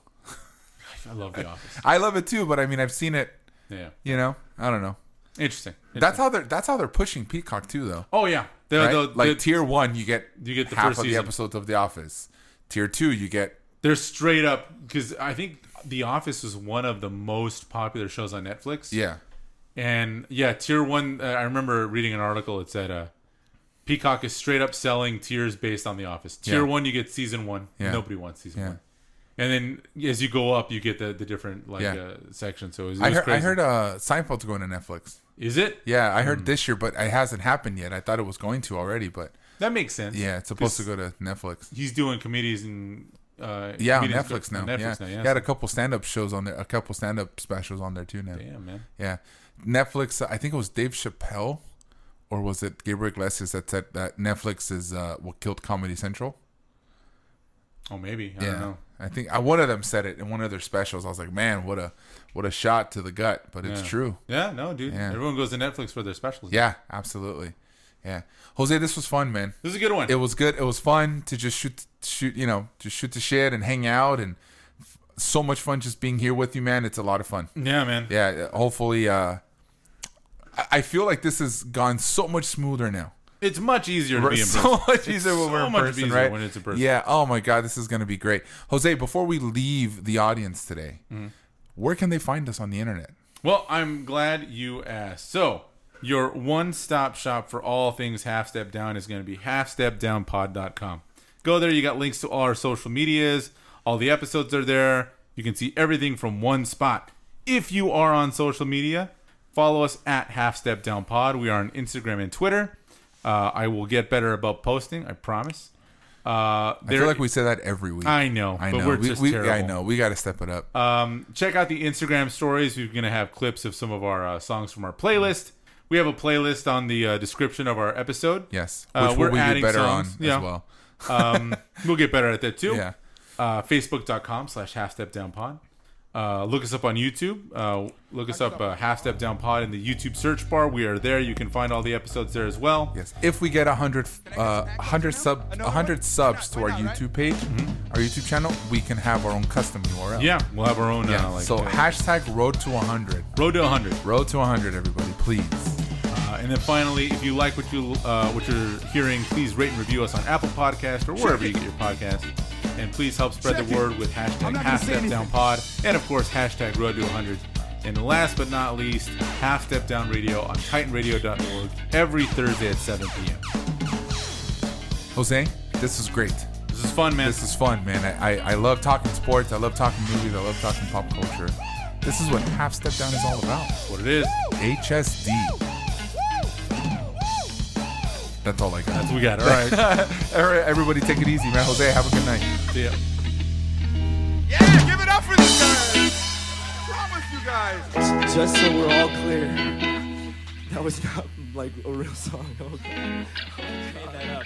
I love The Office. I love it too, but I mean, I've seen it. Yeah. You know, I don't know. Interesting. That's how they're pushing Peacock too, though. Oh yeah. Like tier 1, you get the half first of the season. episodes of The Office. Tier 2, you get. They're straight up, because I think The Office is one of the most popular shows on Netflix. Yeah. And yeah, tier 1. I remember reading an article. It said Peacock is straight up selling tiers based on The Office. Tier 1, you get season 1. Yeah. Nobody wants season 1. And then as you go up, you get the different sections. So it was I crazy. heard Seinfeld's going to Netflix. Is it? Yeah, I heard this year, but it hasn't happened yet. I thought it was going to already, but that makes sense. Yeah, it's supposed to go to Netflix. He's doing comedies and on Netflix now. He had a couple stand-up shows on there, a couple stand-up specials on there too now. Damn, man. Yeah, Netflix. I think it was Dave Chappelle, or was it Gabriel Iglesias that said that Netflix is what killed Comedy Central? Oh, maybe. I don't know. I think one of them said it in one of their specials. I was like, man, what a shot to the gut, but it's true. Yeah, no, dude. Yeah. Everyone goes to Netflix for their specials. Yeah, absolutely. Yeah, Jose, this was fun, man. This is a good one. It was good. It was fun to just shoot, just shoot the shit and hang out, and so much fun just being here with you, man. It's a lot of fun. Yeah, man. Yeah, hopefully, I feel like this has gone so much smoother now. It's much easier to be in person. So much easier when we're in person, right? When it's in person. Yeah. Oh my God, this is gonna be great. Jose, before we leave the audience today, where can they find us on the internet? Well, I'm glad you asked. So, your one-stop shop for all things Half Step Down is going to be halfstepdownpod.com. Go there. You got links to all our social medias. All the episodes are there. You can see everything from one spot. If you are on social media, follow us at halfstepdownpod. We are on Instagram and Twitter. I will get better about posting, I promise. I feel like we say that every week. I know. But we're just terrible. I know. We got to step it up. Check out the Instagram stories. We're going to have clips of some of our songs from our playlist. We have a playlist on the description of our episode. Yes. Which we'll get better songs on as well. We'll get better at that too. Yeah. Facebook.com/halfstepdownpod. Look us up on YouTube. Look us up Half Step Down Pod in the YouTube search bar. We are there. You can find all the episodes there as well. Yes. If we get 100 subs to our YouTube page, our YouTube channel, we can have our own custom URL. Yeah, we'll have our own. So hashtag Road to 100. Road to 100. Road to 100, everybody, please. And then finally, if you like what you're hearing, please rate and review us on Apple Podcast or wherever you get your podcast. And please help spread the word with hashtag HalfStepDownPod and, of course, hashtag Road to 100. And last but not least, Half Step Down Radio on TitanRadio.org every Thursday at 7 p.m. Jose, this is great. This is fun, man. This is fun, man. I love talking sports. I love talking movies. I love talking pop culture. This is what Half Step Down is all about. That's what it is. HSD. That's all I got. That's what we got. All right. All right, everybody, take it easy, man. Jose, have a good night. See ya. Yeah, give it up for this guy. I promise you guys. Just so we're all clear, that was not like a real song. Okay. Made that up.